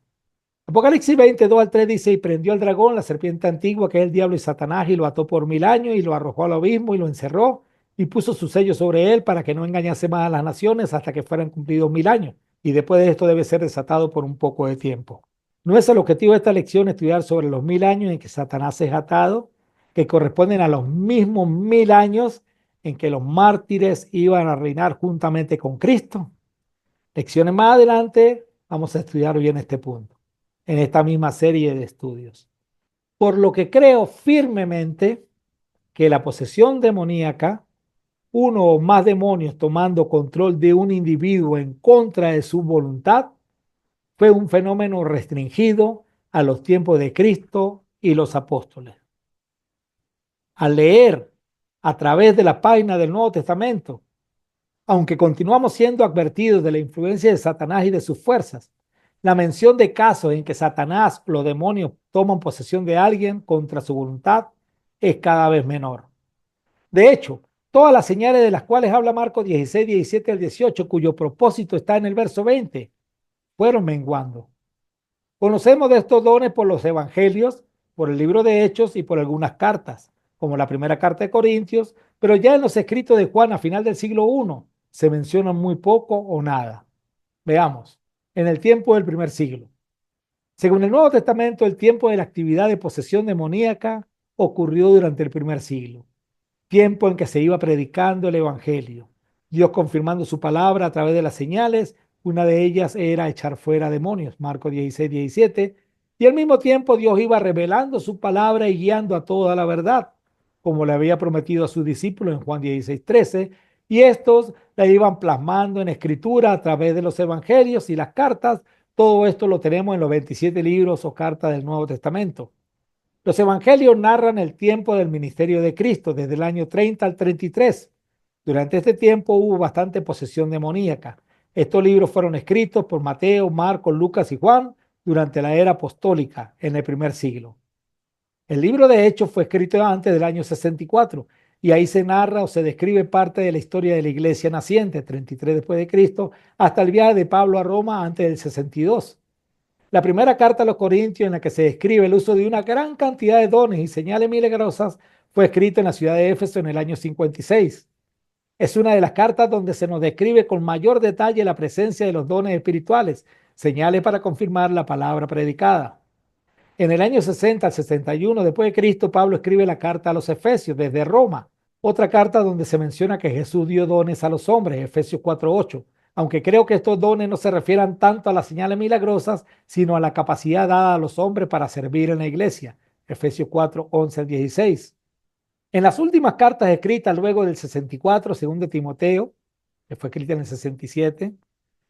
Apocalipsis 22 al 3 dice: y prendió al dragón, la serpiente antigua, que es el diablo y Satanás, y lo ató por 1000 años, y lo arrojó al abismo, y lo encerró, y puso su sello sobre él para que no engañase más a las naciones hasta que fueran cumplidos 1000 años. Y después de esto debe ser desatado por un poco de tiempo. No es el objetivo de esta lección estudiar sobre los 1000 años en que Satanás es atado, que corresponden a los mismos 1000 años en que los mártires iban a reinar juntamente con Cristo. Lecciones más adelante vamos a estudiar bien este punto, en esta misma serie de estudios. Por lo que creo firmemente que la posesión demoníaca, uno o más demonios tomando control de un individuo en contra de su voluntad, fue un fenómeno restringido a los tiempos de Cristo y los apóstoles. Al leer a través de la página del Nuevo Testamento, aunque continuamos siendo advertidos de la influencia de Satanás y de sus fuerzas, la mención de casos en que Satanás o los demonios toman posesión de alguien contra su voluntad es cada vez menor. De hecho, todas las señales de las cuales habla Marcos 16, 17 al 18, cuyo propósito está en el verso 20, fueron menguando. Conocemos de estos dones por los evangelios, por el libro de Hechos y por algunas cartas, como la primera carta de Corintios, pero ya en los escritos de Juan a final del siglo I se menciona muy poco o nada. Veamos, en el tiempo del primer siglo. Según el Nuevo Testamento, el tiempo de la actividad de posesión demoníaca ocurrió durante el primer siglo, tiempo en que se iba predicando el evangelio, Dios confirmando su palabra a través de las señales. Una de ellas era echar fuera demonios, Marcos 16, 17. Y al mismo tiempo Dios iba revelando su palabra y guiando a toda la verdad, como le había prometido a sus discípulos en Juan 16, 13. Y estos la iban plasmando en escritura a través de los evangelios y las cartas. Todo esto lo tenemos en los 27 libros o cartas del Nuevo Testamento. Los evangelios narran el tiempo del ministerio de Cristo, desde el año 30 al 33. Durante este tiempo hubo bastante posesión demoníaca. Estos libros fueron escritos por Mateo, Marcos, Lucas y Juan durante la era apostólica en el primer siglo. El libro de Hechos fue escrito antes del año 64 y ahí se narra o se describe parte de la historia de la iglesia naciente, 33 después de Cristo, hasta el viaje de Pablo a Roma antes del 62. La primera carta a los Corintios, en la que se describe el uso de una gran cantidad de dones y señales milagrosas, fue escrita en la ciudad de Éfeso en el año 56. Es una de las cartas donde se nos describe con mayor detalle la presencia de los dones espirituales, señales para confirmar la palabra predicada. En el año 60 al 61 después de Cristo, Pablo escribe la carta a los Efesios desde Roma, otra carta donde se menciona que Jesús dio dones a los hombres, Efesios 4:8, aunque creo que estos dones no se refieran tanto a las señales milagrosas, sino a la capacidad dada a los hombres para servir en la iglesia, Efesios 4:11 al 16. En las últimas cartas escritas luego del 64, según de Timoteo, que fue escrita en el 67,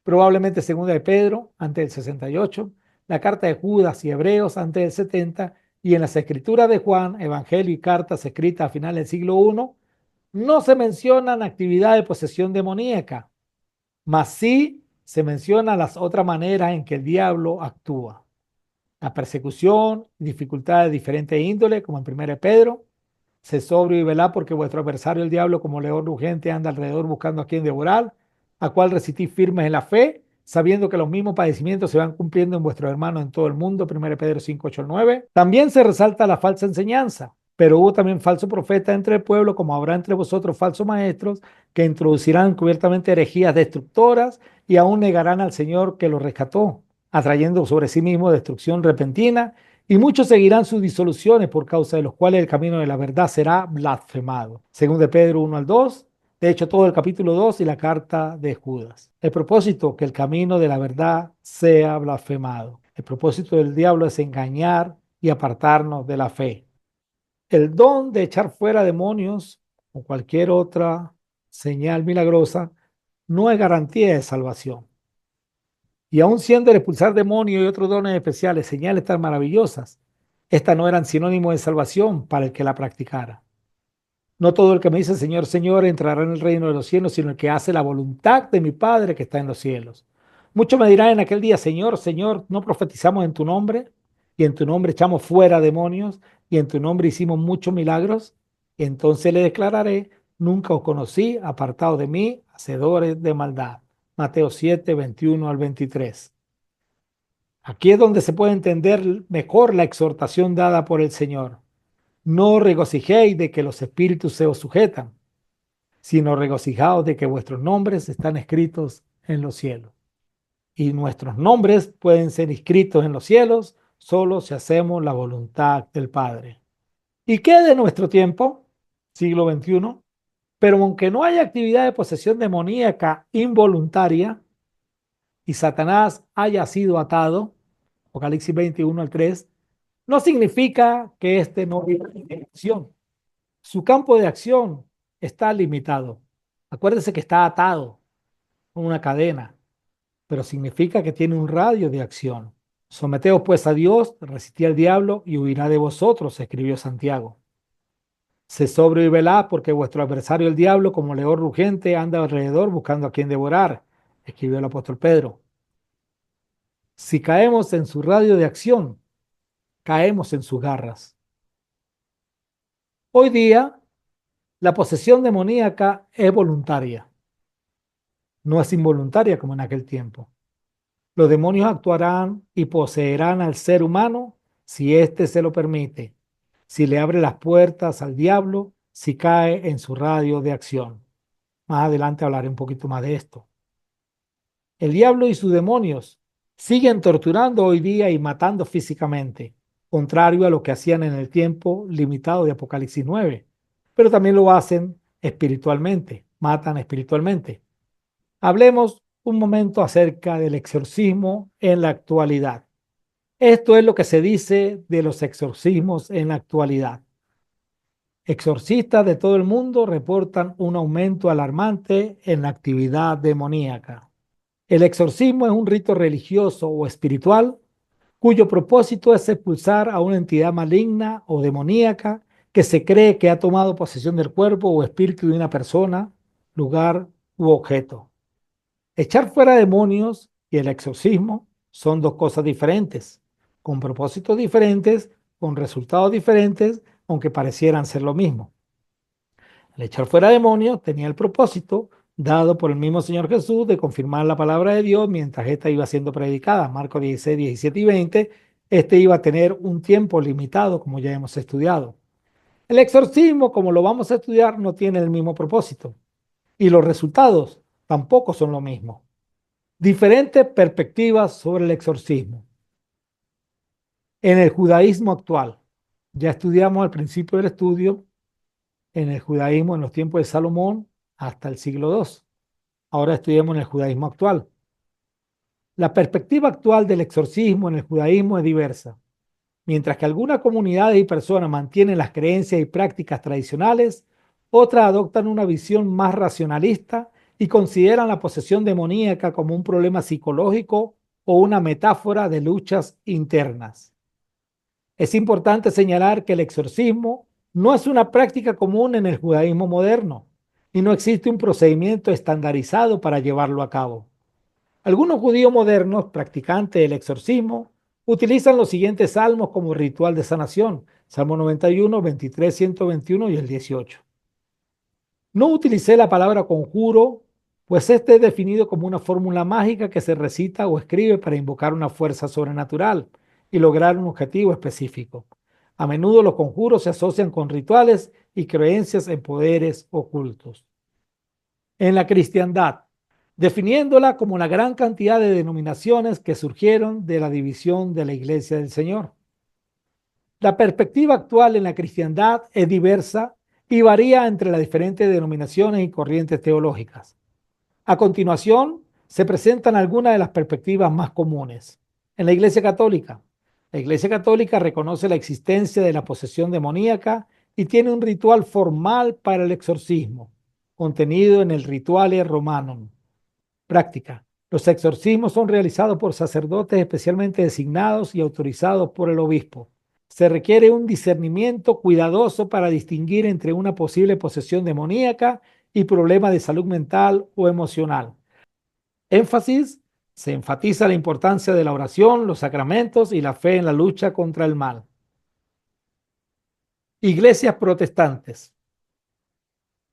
probablemente segunda de Pedro, antes del 68, la carta de Judas y Hebreos, antes del 70, y en las escrituras de Juan, Evangelio y cartas escritas a finales del siglo I, no se mencionan actividades de posesión demoníaca, mas sí se mencionan las otras maneras en que el diablo actúa. La persecución, dificultades de diferente índole, como en 1 Pedro, sé sobrio y velad porque vuestro adversario el diablo como león rugiente anda alrededor buscando a quien devorar, a cual resistís firmes en la fe, sabiendo que los mismos padecimientos se van cumpliendo en vuestros hermanos en todo el mundo, 1 Pedro 5, 8, 9. También se resalta la falsa enseñanza, pero hubo también falsos profetas entre el pueblo, como habrá entre vosotros falsos maestros, que introducirán encubiertamente herejías destructoras y aún negarán al Señor que los rescató, atrayendo sobre sí mismo destrucción repentina, y muchos seguirán sus disoluciones por causa de los cuales el camino de la verdad será blasfemado. Según de Pedro 1 al 2, de hecho todo el capítulo 2 y la carta de Judas. El propósito, que el camino de la verdad sea blasfemado. El propósito del diablo es engañar y apartarnos de la fe. El don de echar fuera demonios o cualquier otra señal milagrosa no es garantía de salvación. Y aun siendo el expulsar demonios y otros dones especiales señales tan maravillosas, estas no eran sinónimo de salvación para el que la practicara. No todo el que me dice Señor, Señor entrará en el reino de los cielos, sino el que hace la voluntad de mi Padre que está en los cielos. Muchos me dirán en aquel día, Señor, Señor, ¿no profetizamos en tu nombre? Y en tu nombre echamos fuera demonios, y en tu nombre hicimos muchos milagros. Y entonces le declararé, nunca os conocí, apartados de mí, hacedores de maldad. Mateo 7, 21 al 23. Aquí es donde se puede entender mejor la exhortación dada por el Señor. No regocijéis de que los espíritus se os sujetan, sino regocijaos de que vuestros nombres están escritos en los cielos. Y nuestros nombres pueden ser inscritos en los cielos solo si hacemos la voluntad del Padre. ¿Y qué de nuestro tiempo? Siglo XXI. Pero aunque no haya actividad de posesión demoníaca involuntaria y Satanás haya sido atado, Apocalipsis 21 al 3, no significa que éste no tiene acción. Su campo de acción está limitado. Acuérdese que está atado con una cadena, pero significa que tiene un radio de acción. Someteos pues a Dios, resistid al diablo y huirá de vosotros, escribió Santiago. Sé sobrio y velad, porque vuestro adversario el diablo, como león rugiente, anda alrededor buscando a quien devorar, escribió el apóstol Pedro. Si caemos en su radio de acción, caemos en sus garras. Hoy día, la posesión demoníaca es voluntaria, no es involuntaria como en aquel tiempo. Los demonios actuarán y poseerán al ser humano si éste se lo permite, si le abre las puertas al diablo, si cae en su radio de acción. Más adelante hablaré un poquito más de esto. El diablo y sus demonios siguen torturando hoy día y matando físicamente, contrario a lo que hacían en el tiempo limitado de Apocalipsis 9, pero también lo hacen espiritualmente. matan espiritualmente. Hablemos un momento acerca del exorcismo en la actualidad. Esto es lo que se dice de los exorcismos en la actualidad. Exorcistas de todo el mundo reportan un aumento alarmante en la actividad demoníaca. El exorcismo es un rito religioso o espiritual cuyo propósito es expulsar a una entidad maligna o demoníaca que se cree que ha tomado posesión del cuerpo o espíritu de una persona, lugar u objeto. Echar fuera demonios y el exorcismo son dos cosas diferentes, con propósitos diferentes, con resultados diferentes, aunque parecieran ser lo mismo. El echar fuera demonios tenía el propósito dado por el mismo Señor Jesús de confirmar la palabra de Dios mientras ésta iba siendo predicada. Marcos 16, 17 y 20. Este iba a tener un tiempo limitado, como ya hemos estudiado. El exorcismo, como lo vamos a estudiar, no tiene el mismo propósito. Y los resultados tampoco son lo mismo. Diferentes perspectivas sobre el exorcismo. En el judaísmo actual, ya estudiamos al principio del estudio, en el judaísmo en los tiempos de Salomón hasta el siglo II. Ahora estudiamos en el judaísmo actual. La perspectiva actual del exorcismo en el judaísmo es diversa. Mientras que algunas comunidades y personas mantienen las creencias y prácticas tradicionales, otras adoptan una visión más racionalista y consideran la posesión demoníaca como un problema psicológico o una metáfora de luchas internas. Es importante señalar que el exorcismo no es una práctica común en el judaísmo moderno y no existe un procedimiento estandarizado para llevarlo a cabo. Algunos judíos modernos, practicantes del exorcismo, utilizan los siguientes salmos como ritual de sanación: Salmo 91, 23, 121 y el 18. No utilicé la palabra conjuro, pues este es definido como una fórmula mágica que se recita o escribe para invocar una fuerza sobrenatural y lograr un objetivo específico. A menudo los conjuros se asocian con rituales y creencias en poderes ocultos. En la cristiandad, definiéndola como la gran cantidad de denominaciones que surgieron de la división de la Iglesia del Señor. La perspectiva actual en la cristiandad es diversa y varía entre las diferentes denominaciones y corrientes teológicas. A continuación, se presentan algunas de las perspectivas más comunes. En la Iglesia Católica reconoce la existencia de la posesión demoníaca y tiene un ritual formal para el exorcismo, contenido en el Rituale Romanum. Práctica. Los exorcismos son realizados por sacerdotes especialmente designados y autorizados por el obispo. Se requiere un discernimiento cuidadoso para distinguir entre una posible posesión demoníaca y problemas de salud mental o emocional. Énfasis: se enfatiza la importancia de la oración, los sacramentos y la fe en la lucha contra el mal. Iglesias protestantes.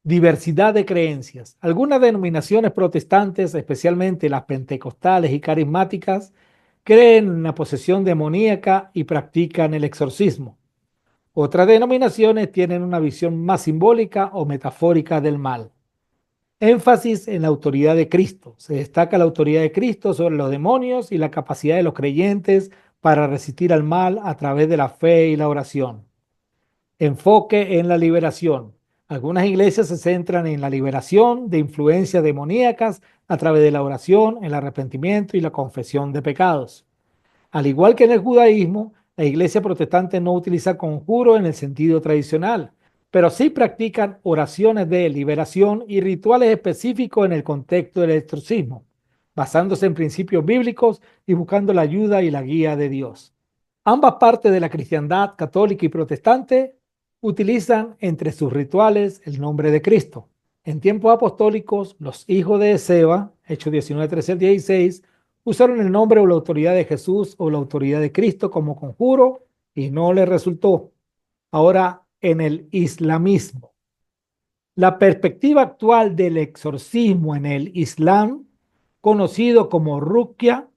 Diversidad de creencias. Algunas denominaciones protestantes, especialmente las pentecostales y carismáticas, creen en la posesión demoníaca y practican el exorcismo. Otras denominaciones tienen una visión más simbólica o metafórica del mal. Énfasis en la autoridad de Cristo. Se destaca la autoridad de Cristo sobre los demonios y la capacidad de los creyentes para resistir al mal a través de la fe y la oración. Enfoque en la liberación. Algunas iglesias se centran en la liberación de influencias demoníacas a través de la oración, el arrepentimiento y la confesión de pecados. Al igual que en el judaísmo, la iglesia protestante no utiliza conjuro en el sentido tradicional, pero sí practican oraciones de liberación y rituales específicos en el contexto del exorcismo, basándose en principios bíblicos y buscando la ayuda y la guía de Dios. Ambas partes de la cristiandad católica y protestante utilizan entre sus rituales el nombre de Cristo. En tiempos apostólicos, los hijos de Seba, Hechos 19, 13 al 16, usaron el nombre o la autoridad de Jesús o la autoridad de Cristo como conjuro y no les resultó. Ahora, en el islamismo, la perspectiva actual del exorcismo en el Islam, conocido como ruqya,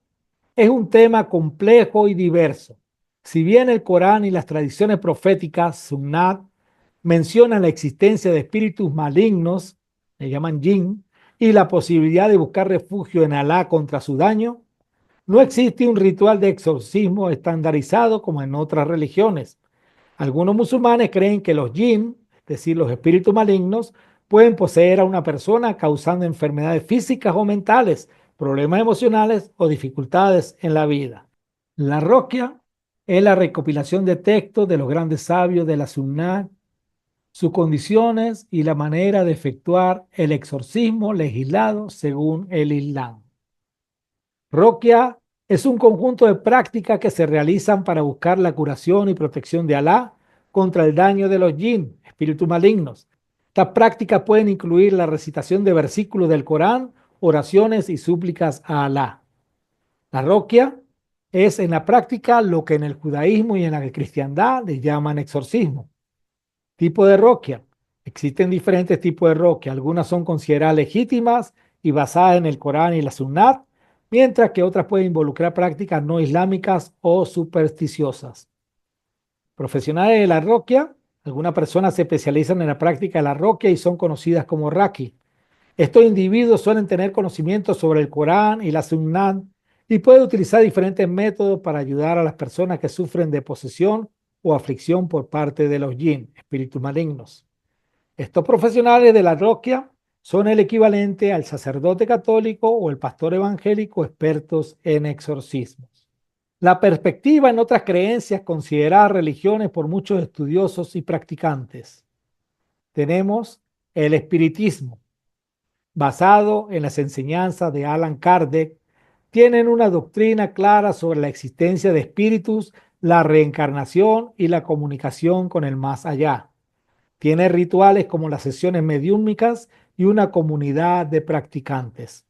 es un tema complejo y diverso. Si bien el Corán y las tradiciones proféticas sunnat mencionan la existencia de espíritus malignos, le llaman jinn, y la posibilidad de buscar refugio en Alá contra su daño, no existe un ritual de exorcismo estandarizado como en otras religiones. Algunos musulmanes creen que los jinn, es decir, los espíritus malignos, pueden poseer a una persona causando enfermedades físicas o mentales, problemas emocionales o dificultades en la vida. La Roquia es la recopilación de textos de los grandes sabios de la Sunnah, sus condiciones y la manera de efectuar el exorcismo legislado según el Islam. Roquia es un conjunto de prácticas que se realizan para buscar la curación y protección de Alá contra el daño de los jinn, espíritus malignos. Estas prácticas pueden incluir la recitación de versículos del Corán, oraciones y súplicas a Alá. La roquia es en la práctica lo que en el judaísmo y en la cristiandad le llaman exorcismo. Tipo de roquia. Existen diferentes tipos de roquia. Algunas son consideradas legítimas y basadas en el Corán y la Sunnah, mientras que otras pueden involucrar prácticas no islámicas o supersticiosas. Profesionales de la roquia. Algunas personas se especializan en la práctica de la roquia y son conocidas como raqui. Estos individuos suelen tener conocimientos sobre el Corán y la Sunnah y pueden utilizar diferentes métodos para ayudar a las personas que sufren de posesión o aflicción por parte de los jinn, espíritus malignos. Estos profesionales de la roquia son el equivalente al sacerdote católico o el pastor evangélico expertos en exorcismos. La perspectiva en otras creencias consideradas religiones por muchos estudiosos y practicantes. Tenemos el espiritismo, basado en las enseñanzas de Allan Kardec, tienen una doctrina clara sobre la existencia de espíritus, la reencarnación y la comunicación con el más allá. Tiene rituales como las sesiones mediúmnicas y una comunidad de practicantes.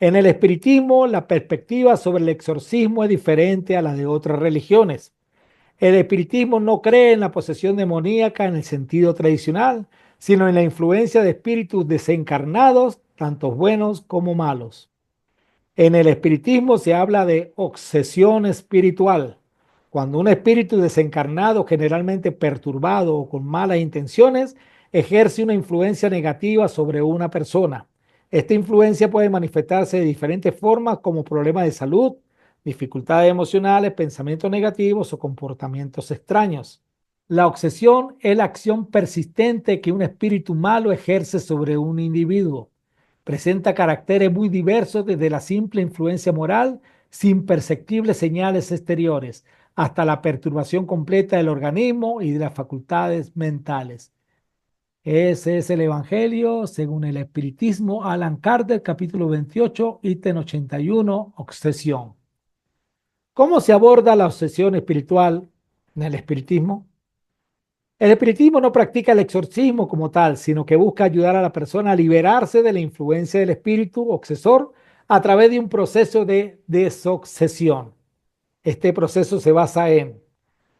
En el espiritismo, la perspectiva sobre el exorcismo es diferente a la de otras religiones. El espiritismo no cree en la posesión demoníaca en el sentido tradicional, sino en la influencia de espíritus desencarnados, tanto buenos como malos. En el espiritismo se habla de obsesión espiritual, cuando un espíritu desencarnado, generalmente perturbado o con malas intenciones, ejerce una influencia negativa sobre una persona. Esta influencia puede manifestarse de diferentes formas como problemas de salud, dificultades emocionales, pensamientos negativos o comportamientos extraños. La obsesión es la acción persistente que un espíritu malo ejerce sobre un individuo. Presenta caracteres muy diversos desde la simple influencia moral, sin perceptibles señales exteriores, hasta la perturbación completa del organismo y de las facultades mentales. Ese es el Evangelio según el Espiritismo, Allan Kardec, capítulo 28, ítem 81, obsesión. ¿Cómo se aborda la obsesión espiritual en el espiritismo? El espiritismo no practica el exorcismo como tal, sino que busca ayudar a la persona a liberarse de la influencia del espíritu obsesor a través de un proceso de desobsesión. Este proceso se basa en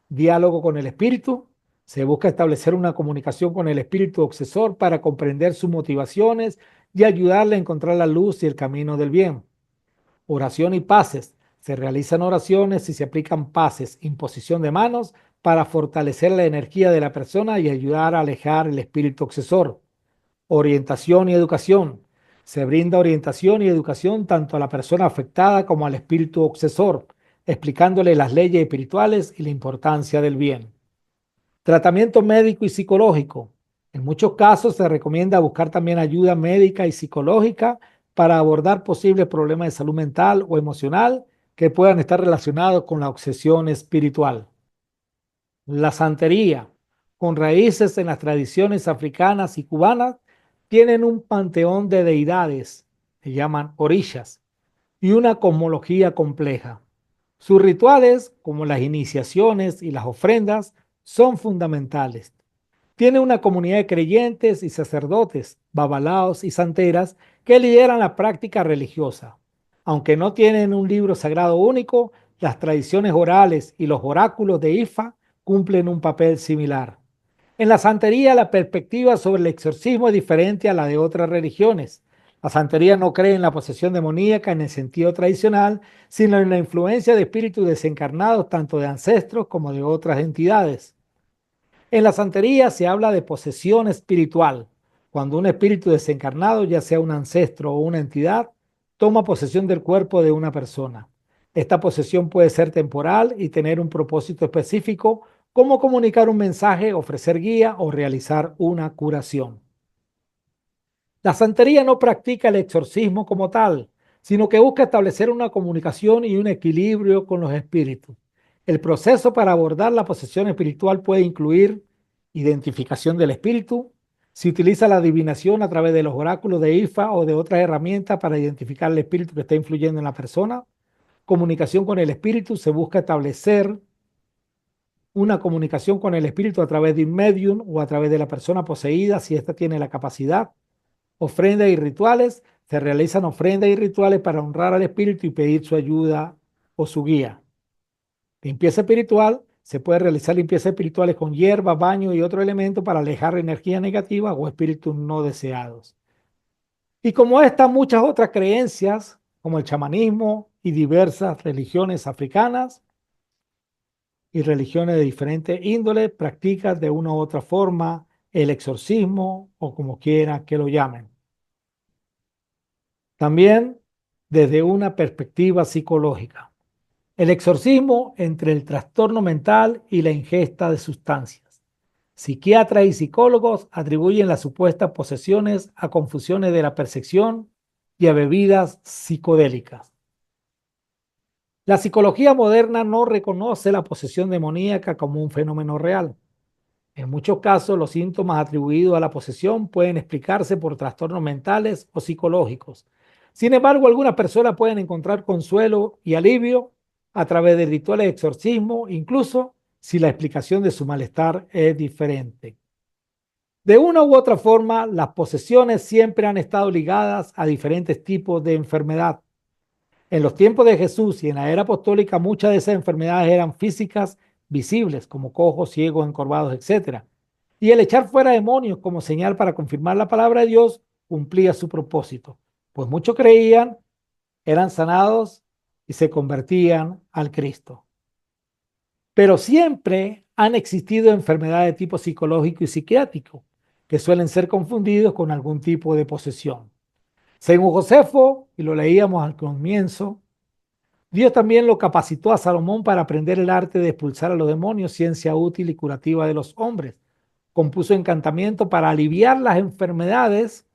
diálogo con el espíritu. Se busca establecer una comunicación con el espíritu obsesor para comprender sus motivaciones y ayudarle a encontrar la luz y el camino del bien. Oración y pases. Se realizan oraciones y se aplican pases, imposición de manos para fortalecer la energía de la persona y ayudar a alejar el espíritu obsesor. Orientación y educación. Se brinda orientación y educación tanto a la persona afectada como al espíritu obsesor, explicándole las leyes espirituales y la importancia del bien. Tratamiento médico y psicológico. En muchos casos se recomienda buscar también ayuda médica y psicológica para abordar posibles problemas de salud mental o emocional que puedan estar relacionados con la obsesión espiritual. La santería, con raíces en las tradiciones africanas y cubanas, tienen un panteón de deidades, se llaman orishas, y una cosmología compleja. Sus rituales, como las iniciaciones y las ofrendas, son fundamentales. Tiene una comunidad de creyentes y sacerdotes, babalaos y santeras que lideran la práctica religiosa. Aunque no tienen un libro sagrado único, las tradiciones orales y los oráculos de Ifa cumplen un papel similar. En la santería, la perspectiva sobre el exorcismo es diferente a la de otras religiones. La santería no cree en la posesión demoníaca en el sentido tradicional, sino en la influencia de espíritus desencarnados tanto de ancestros como de otras entidades. En la santería se habla de posesión espiritual, cuando un espíritu desencarnado, ya sea un ancestro o una entidad, toma posesión del cuerpo de una persona. Esta posesión puede ser temporal y tener un propósito específico, como comunicar un mensaje, ofrecer guía o realizar una curación. La santería no practica el exorcismo como tal, sino que busca establecer una comunicación y un equilibrio con los espíritus. El proceso para abordar la posesión espiritual puede incluir identificación del espíritu. Se utiliza la adivinación a través de los oráculos de Ifa o de otras herramientas para identificar el espíritu que está influyendo en la persona. Comunicación con el espíritu. Se busca establecer una comunicación con el espíritu a través de un medium o a través de la persona poseída, si ésta tiene la capacidad. Ofrendas y rituales. Se realizan ofrendas y rituales para honrar al espíritu y pedir su ayuda o su guía. Limpieza espiritual. Se puede realizar limpieza espirituales con hierba, baño y otro elemento para alejar energías negativas o espíritus no deseados. Y como estas, muchas otras creencias, como el chamanismo y diversas religiones africanas y religiones de diferentes índoles, practican de una u otra forma el exorcismo o como quiera que lo llamen. También desde una perspectiva psicológica. El exorcismo entre el trastorno mental y la ingesta de sustancias. Psiquiatras y psicólogos atribuyen las supuestas posesiones a confusiones de la percepción y a bebidas psicodélicas. La psicología moderna no reconoce la posesión demoníaca como un fenómeno real. En muchos casos, los síntomas atribuidos a la posesión pueden explicarse por trastornos mentales o psicológicos. Sin embargo, algunas personas pueden encontrar consuelo y alivio a través de rituales de exorcismo, incluso si la explicación de su malestar es diferente. De una u otra forma, las posesiones siempre han estado ligadas a diferentes tipos de enfermedad. En los tiempos de Jesús y en la era apostólica, muchas de esas enfermedades eran físicas visibles, como cojos, ciegos, encorvados, etc. Y el echar fuera demonios como señal para confirmar la palabra de Dios cumplía su propósito, pues muchos creían, eran sanados y se convertían al Cristo. Pero siempre han existido enfermedades de tipo psicológico y psiquiátrico, que suelen ser confundidos con algún tipo de posesión. Según Josefo, y lo leíamos al comienzo, Dios también lo capacitó a Salomón para aprender el arte de expulsar a los demonios, ciencia útil y curativa de los hombres. Compuso encantamientos para aliviar las enfermedades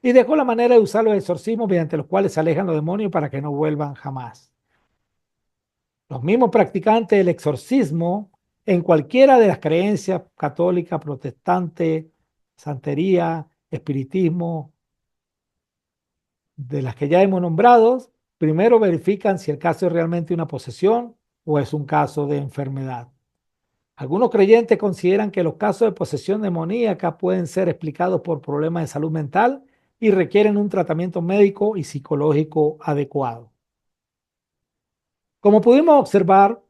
y dejó la manera de usar los exorcismos mediante los cuales se alejan los demonios para que no vuelvan jamás. Los mismos practicantes del exorcismo en cualquiera de las creencias católica, protestante, santería, espiritismo, de las que ya hemos nombrado, primero verifican si el caso es realmente una posesión o es un caso de enfermedad. Algunos creyentes consideran que los casos de posesión demoníaca pueden ser explicados por problemas de salud mental y requieren un tratamiento médico y psicológico adecuado. Como pudimos observar,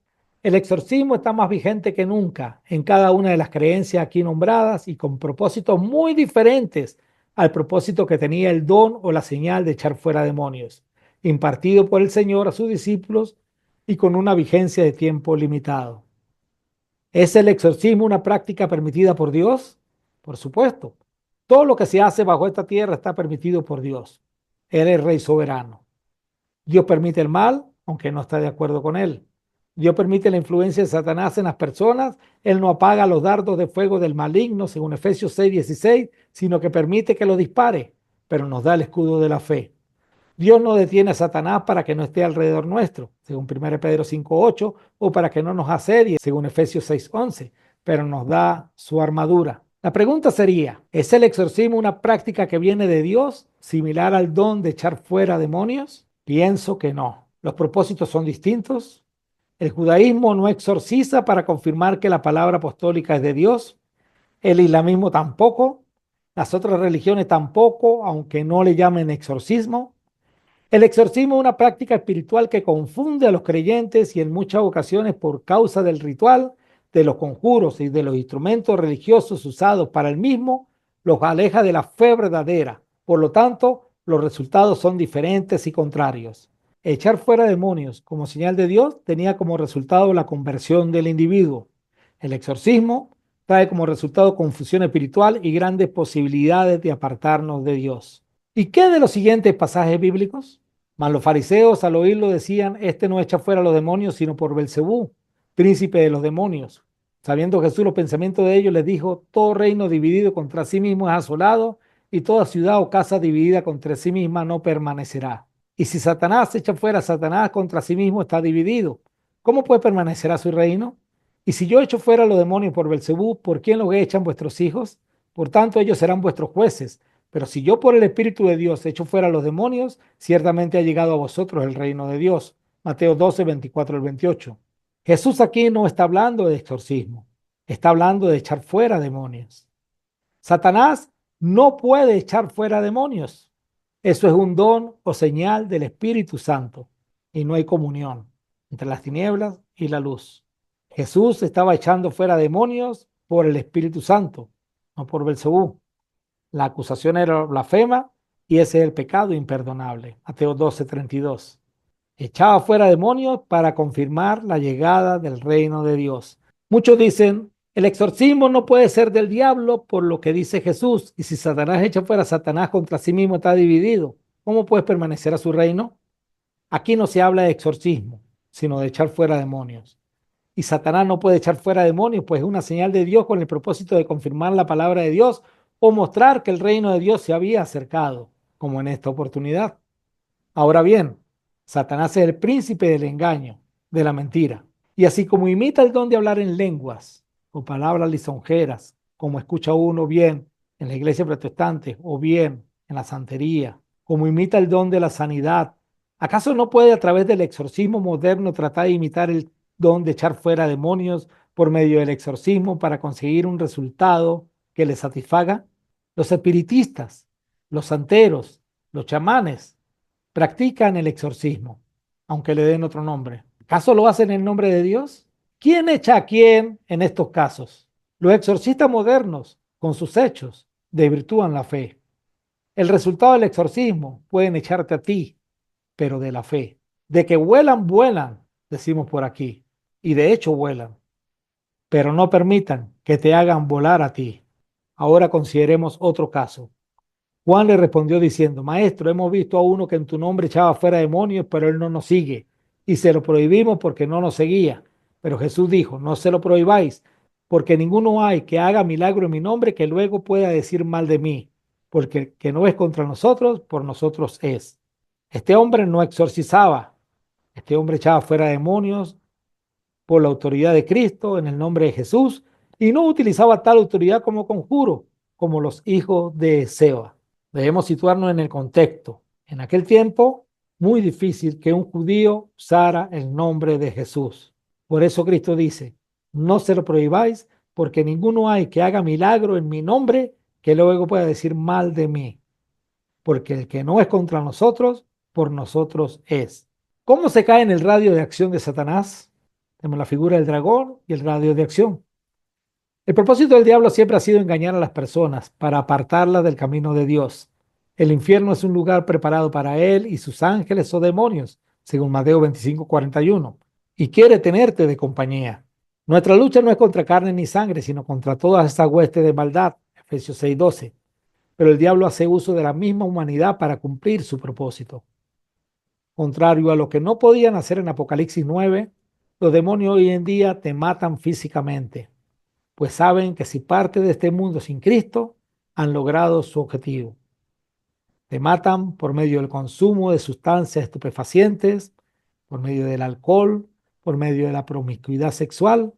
el exorcismo está más vigente que nunca en cada una de las creencias aquí nombradas y con propósitos muy diferentes al propósito que tenía el don o la señal de echar fuera demonios, impartido por el Señor a sus discípulos y con una vigencia de tiempo limitado. ¿Es el exorcismo una práctica permitida por Dios? Por supuesto. Todo lo que se hace bajo esta tierra está permitido por Dios. Él es Rey soberano. Dios permite el mal, aunque no está de acuerdo con él. Dios permite la influencia de Satanás en las personas. Él no apaga los dardos de fuego del maligno, según Efesios 6:16, sino que permite que lo dispare, pero nos da el escudo de la fe. Dios no detiene a Satanás para que no esté alrededor nuestro, según 1 Pedro 5:8, o para que no nos asedie, según Efesios 6:11, pero nos da su armadura. La pregunta sería, ¿es el exorcismo una práctica que viene de Dios, similar al don de echar fuera demonios? Pienso que no. Los propósitos son distintos. El judaísmo no exorciza para confirmar que la palabra apostólica es de Dios. El islamismo tampoco. Las otras religiones tampoco, aunque no le llamen exorcismo. El exorcismo es una práctica espiritual que confunde a los creyentes y en muchas ocasiones por causa del ritual, de los conjuros y de los instrumentos religiosos usados para el mismo, los aleja de la fe verdadera. Por lo tanto, los resultados son diferentes y contrarios. Echar fuera demonios como señal de Dios tenía como resultado la conversión del individuo. El exorcismo trae como resultado confusión espiritual y grandes posibilidades de apartarnos de Dios. ¿Y qué de los siguientes pasajes bíblicos? Mas los fariseos al oírlo decían, este no echa fuera a los demonios, sino por Belcebú, príncipe de los demonios. Sabiendo Jesús los pensamientos de ellos, les dijo, todo reino dividido contra sí mismo es asolado, y toda ciudad o casa dividida contra sí misma no permanecerá. Y si Satanás echa fuera a Satanás contra sí mismo, está dividido. ¿Cómo pues permanecerá su reino? Y si yo echo fuera a los demonios por Belcebú, ¿por quién los echan vuestros hijos? Por tanto, ellos serán vuestros jueces. Pero si yo por el Espíritu de Dios echo fuera a los demonios, ciertamente ha llegado a vosotros el reino de Dios. Mateo 12, 24 al 28. Jesús aquí no está hablando de exorcismo, está hablando de echar fuera demonios. Satanás no puede echar fuera demonios. Eso es un don o señal del Espíritu Santo y no hay comunión entre las tinieblas y la luz. Jesús estaba echando fuera demonios por el Espíritu Santo, no por Belcebú. La acusación era blasfema y ese es el pecado imperdonable. Mateo 12:32. Echaba fuera demonios para confirmar la llegada del reino de Dios. Muchos dicen, el exorcismo no puede ser del diablo por lo que dice Jesús, y si Satanás echa fuera a Satanás contra sí mismo está dividido. ¿Cómo puede permanecer a su reino? Aquí no se habla de exorcismo, sino de echar fuera demonios. Y Satanás no puede echar fuera demonios, pues es una señal de Dios con el propósito de confirmar la palabra de Dios o mostrar que el reino de Dios se había acercado, como en esta oportunidad. Ahora bien, Satanás es el príncipe del engaño, de la mentira. Y así como imita el don de hablar en lenguas o palabras lisonjeras, como escucha uno bien en la iglesia protestante o bien en la santería, como imita el don de la sanidad, ¿acaso no puede a través del exorcismo moderno tratar de imitar el don de echar fuera demonios por medio del exorcismo para conseguir un resultado que le satisfaga? Los espiritistas, los santeros, los chamanes practican el exorcismo, aunque le den otro nombre. ¿Acaso lo hacen en nombre de Dios? ¿Quién echa a quién en estos casos? Los exorcistas modernos, con sus hechos, desvirtúan la fe. El resultado del exorcismo pueden echarte a ti, pero de la fe. De que vuelan, vuelan, decimos por aquí. Y de hecho vuelan, pero no permitan que te hagan volar a ti. Ahora consideremos otro caso. Juan le respondió diciendo, Maestro, hemos visto a uno que en tu nombre echaba fuera demonios, pero él no nos sigue. Y se lo prohibimos porque no nos seguía. Pero Jesús dijo, no se lo prohibáis, porque ninguno hay que haga milagro en mi nombre que luego pueda decir mal de mí, porque el que no es contra nosotros, por nosotros es. Este hombre no exorcizaba, este hombre echaba fuera demonios por la autoridad de Cristo, en el nombre de Jesús, y no utilizaba tal autoridad como conjuro, como los hijos de Seba. Debemos situarnos en el contexto. En aquel tiempo, muy difícil que un judío usara el nombre de Jesús. Por eso Cristo dice, no se lo prohibáis, porque ninguno hay que haga milagro en mi nombre que luego pueda decir mal de mí. Porque el que no es contra nosotros, por nosotros es. ¿Cómo se cae en el radio de acción de Satanás? Tenemos la figura del dragón y el radio de acción. El propósito del diablo siempre ha sido engañar a las personas para apartarlas del camino de Dios. El infierno es un lugar preparado para él y sus ángeles o demonios, según Mateo 25:41, y quiere tenerte de compañía. Nuestra lucha no es contra carne ni sangre, sino contra todas estas huestes de maldad, Efesios 6:12. Pero el diablo hace uso de la misma humanidad para cumplir su propósito. Contrario a lo que no podían hacer en Apocalipsis 9, los demonios hoy en día te matan físicamente, pues saben que si parte de este mundo sin Cristo, han logrado su objetivo. Te matan por medio del consumo de sustancias estupefacientes, por medio del alcohol, por medio de la promiscuidad sexual,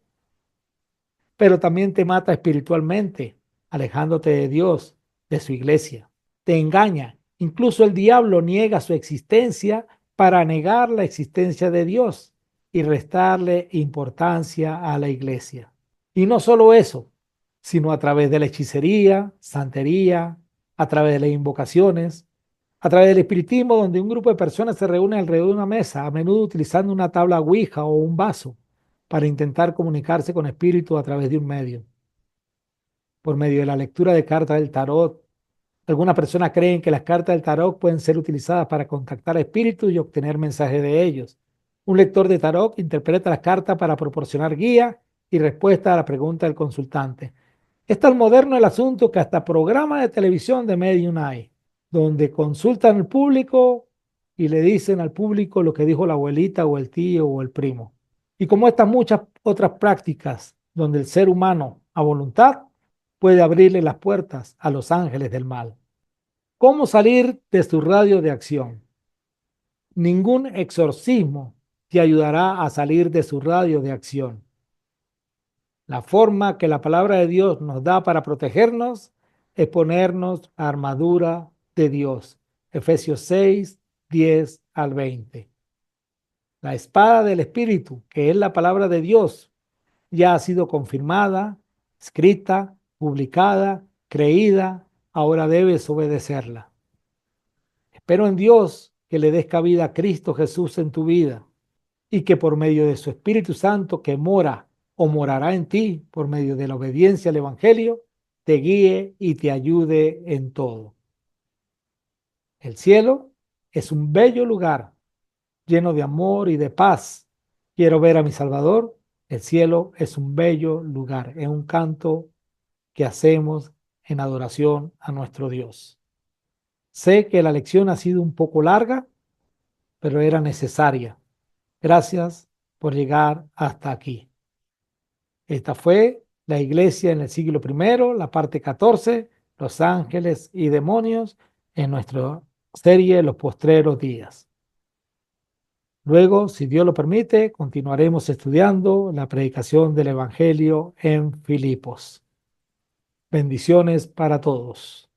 pero también te mata espiritualmente, alejándote de Dios, de su iglesia. Te engaña. Incluso el diablo niega su existencia para negar la existencia de Dios y restarle importancia a la iglesia. Y no solo eso, sino a través de la hechicería, santería, a través de las invocaciones, a través del espiritismo, donde un grupo de personas se reúne alrededor de una mesa, a menudo utilizando una tabla ouija o un vaso, para intentar comunicarse con espíritus a través de un medio, por medio de la lectura de cartas del tarot. Algunas personas creen que las cartas del tarot pueden ser utilizadas para contactar a espíritus y obtener mensajes de ellos. Un lector de tarot interpreta las cartas para proporcionar guía y respuesta a la pregunta del consultante. Es tan moderno el asunto que hasta programas de televisión de medium hay, donde consultan al público y le dicen al público lo que dijo la abuelita o el tío o el primo. Y como estas muchas otras prácticas donde el ser humano a voluntad puede abrirle las puertas a los ángeles del mal. ¿Cómo salir de su radio de acción? Ningún exorcismo te ayudará a salir de su radio de acción. La forma que la palabra de Dios nos da para protegernos es ponernos armadura de Dios. Efesios 6, 10 al 20. La espada del Espíritu, que es la palabra de Dios, ya ha sido confirmada, escrita, publicada, creída. Ahora debes obedecerla. Espero en Dios que le des cabida a Cristo Jesús en tu vida y que por medio de su Espíritu Santo que mora o morará en ti por medio de la obediencia al Evangelio, te guíe y te ayude en todo. El cielo es un bello lugar lleno de amor y de paz. Quiero ver a mi Salvador. El cielo es un bello lugar. Es un canto que hacemos en adoración a nuestro Dios. Sé que la lección ha sido un poco larga, pero era necesaria. Gracias por llegar hasta aquí. Esta fue la iglesia en el siglo I, la parte 14, los ángeles y demonios, en nuestra serie Los Postreros Días. Luego, si Dios lo permite, continuaremos estudiando la predicación del Evangelio en Filipos. Bendiciones para todos.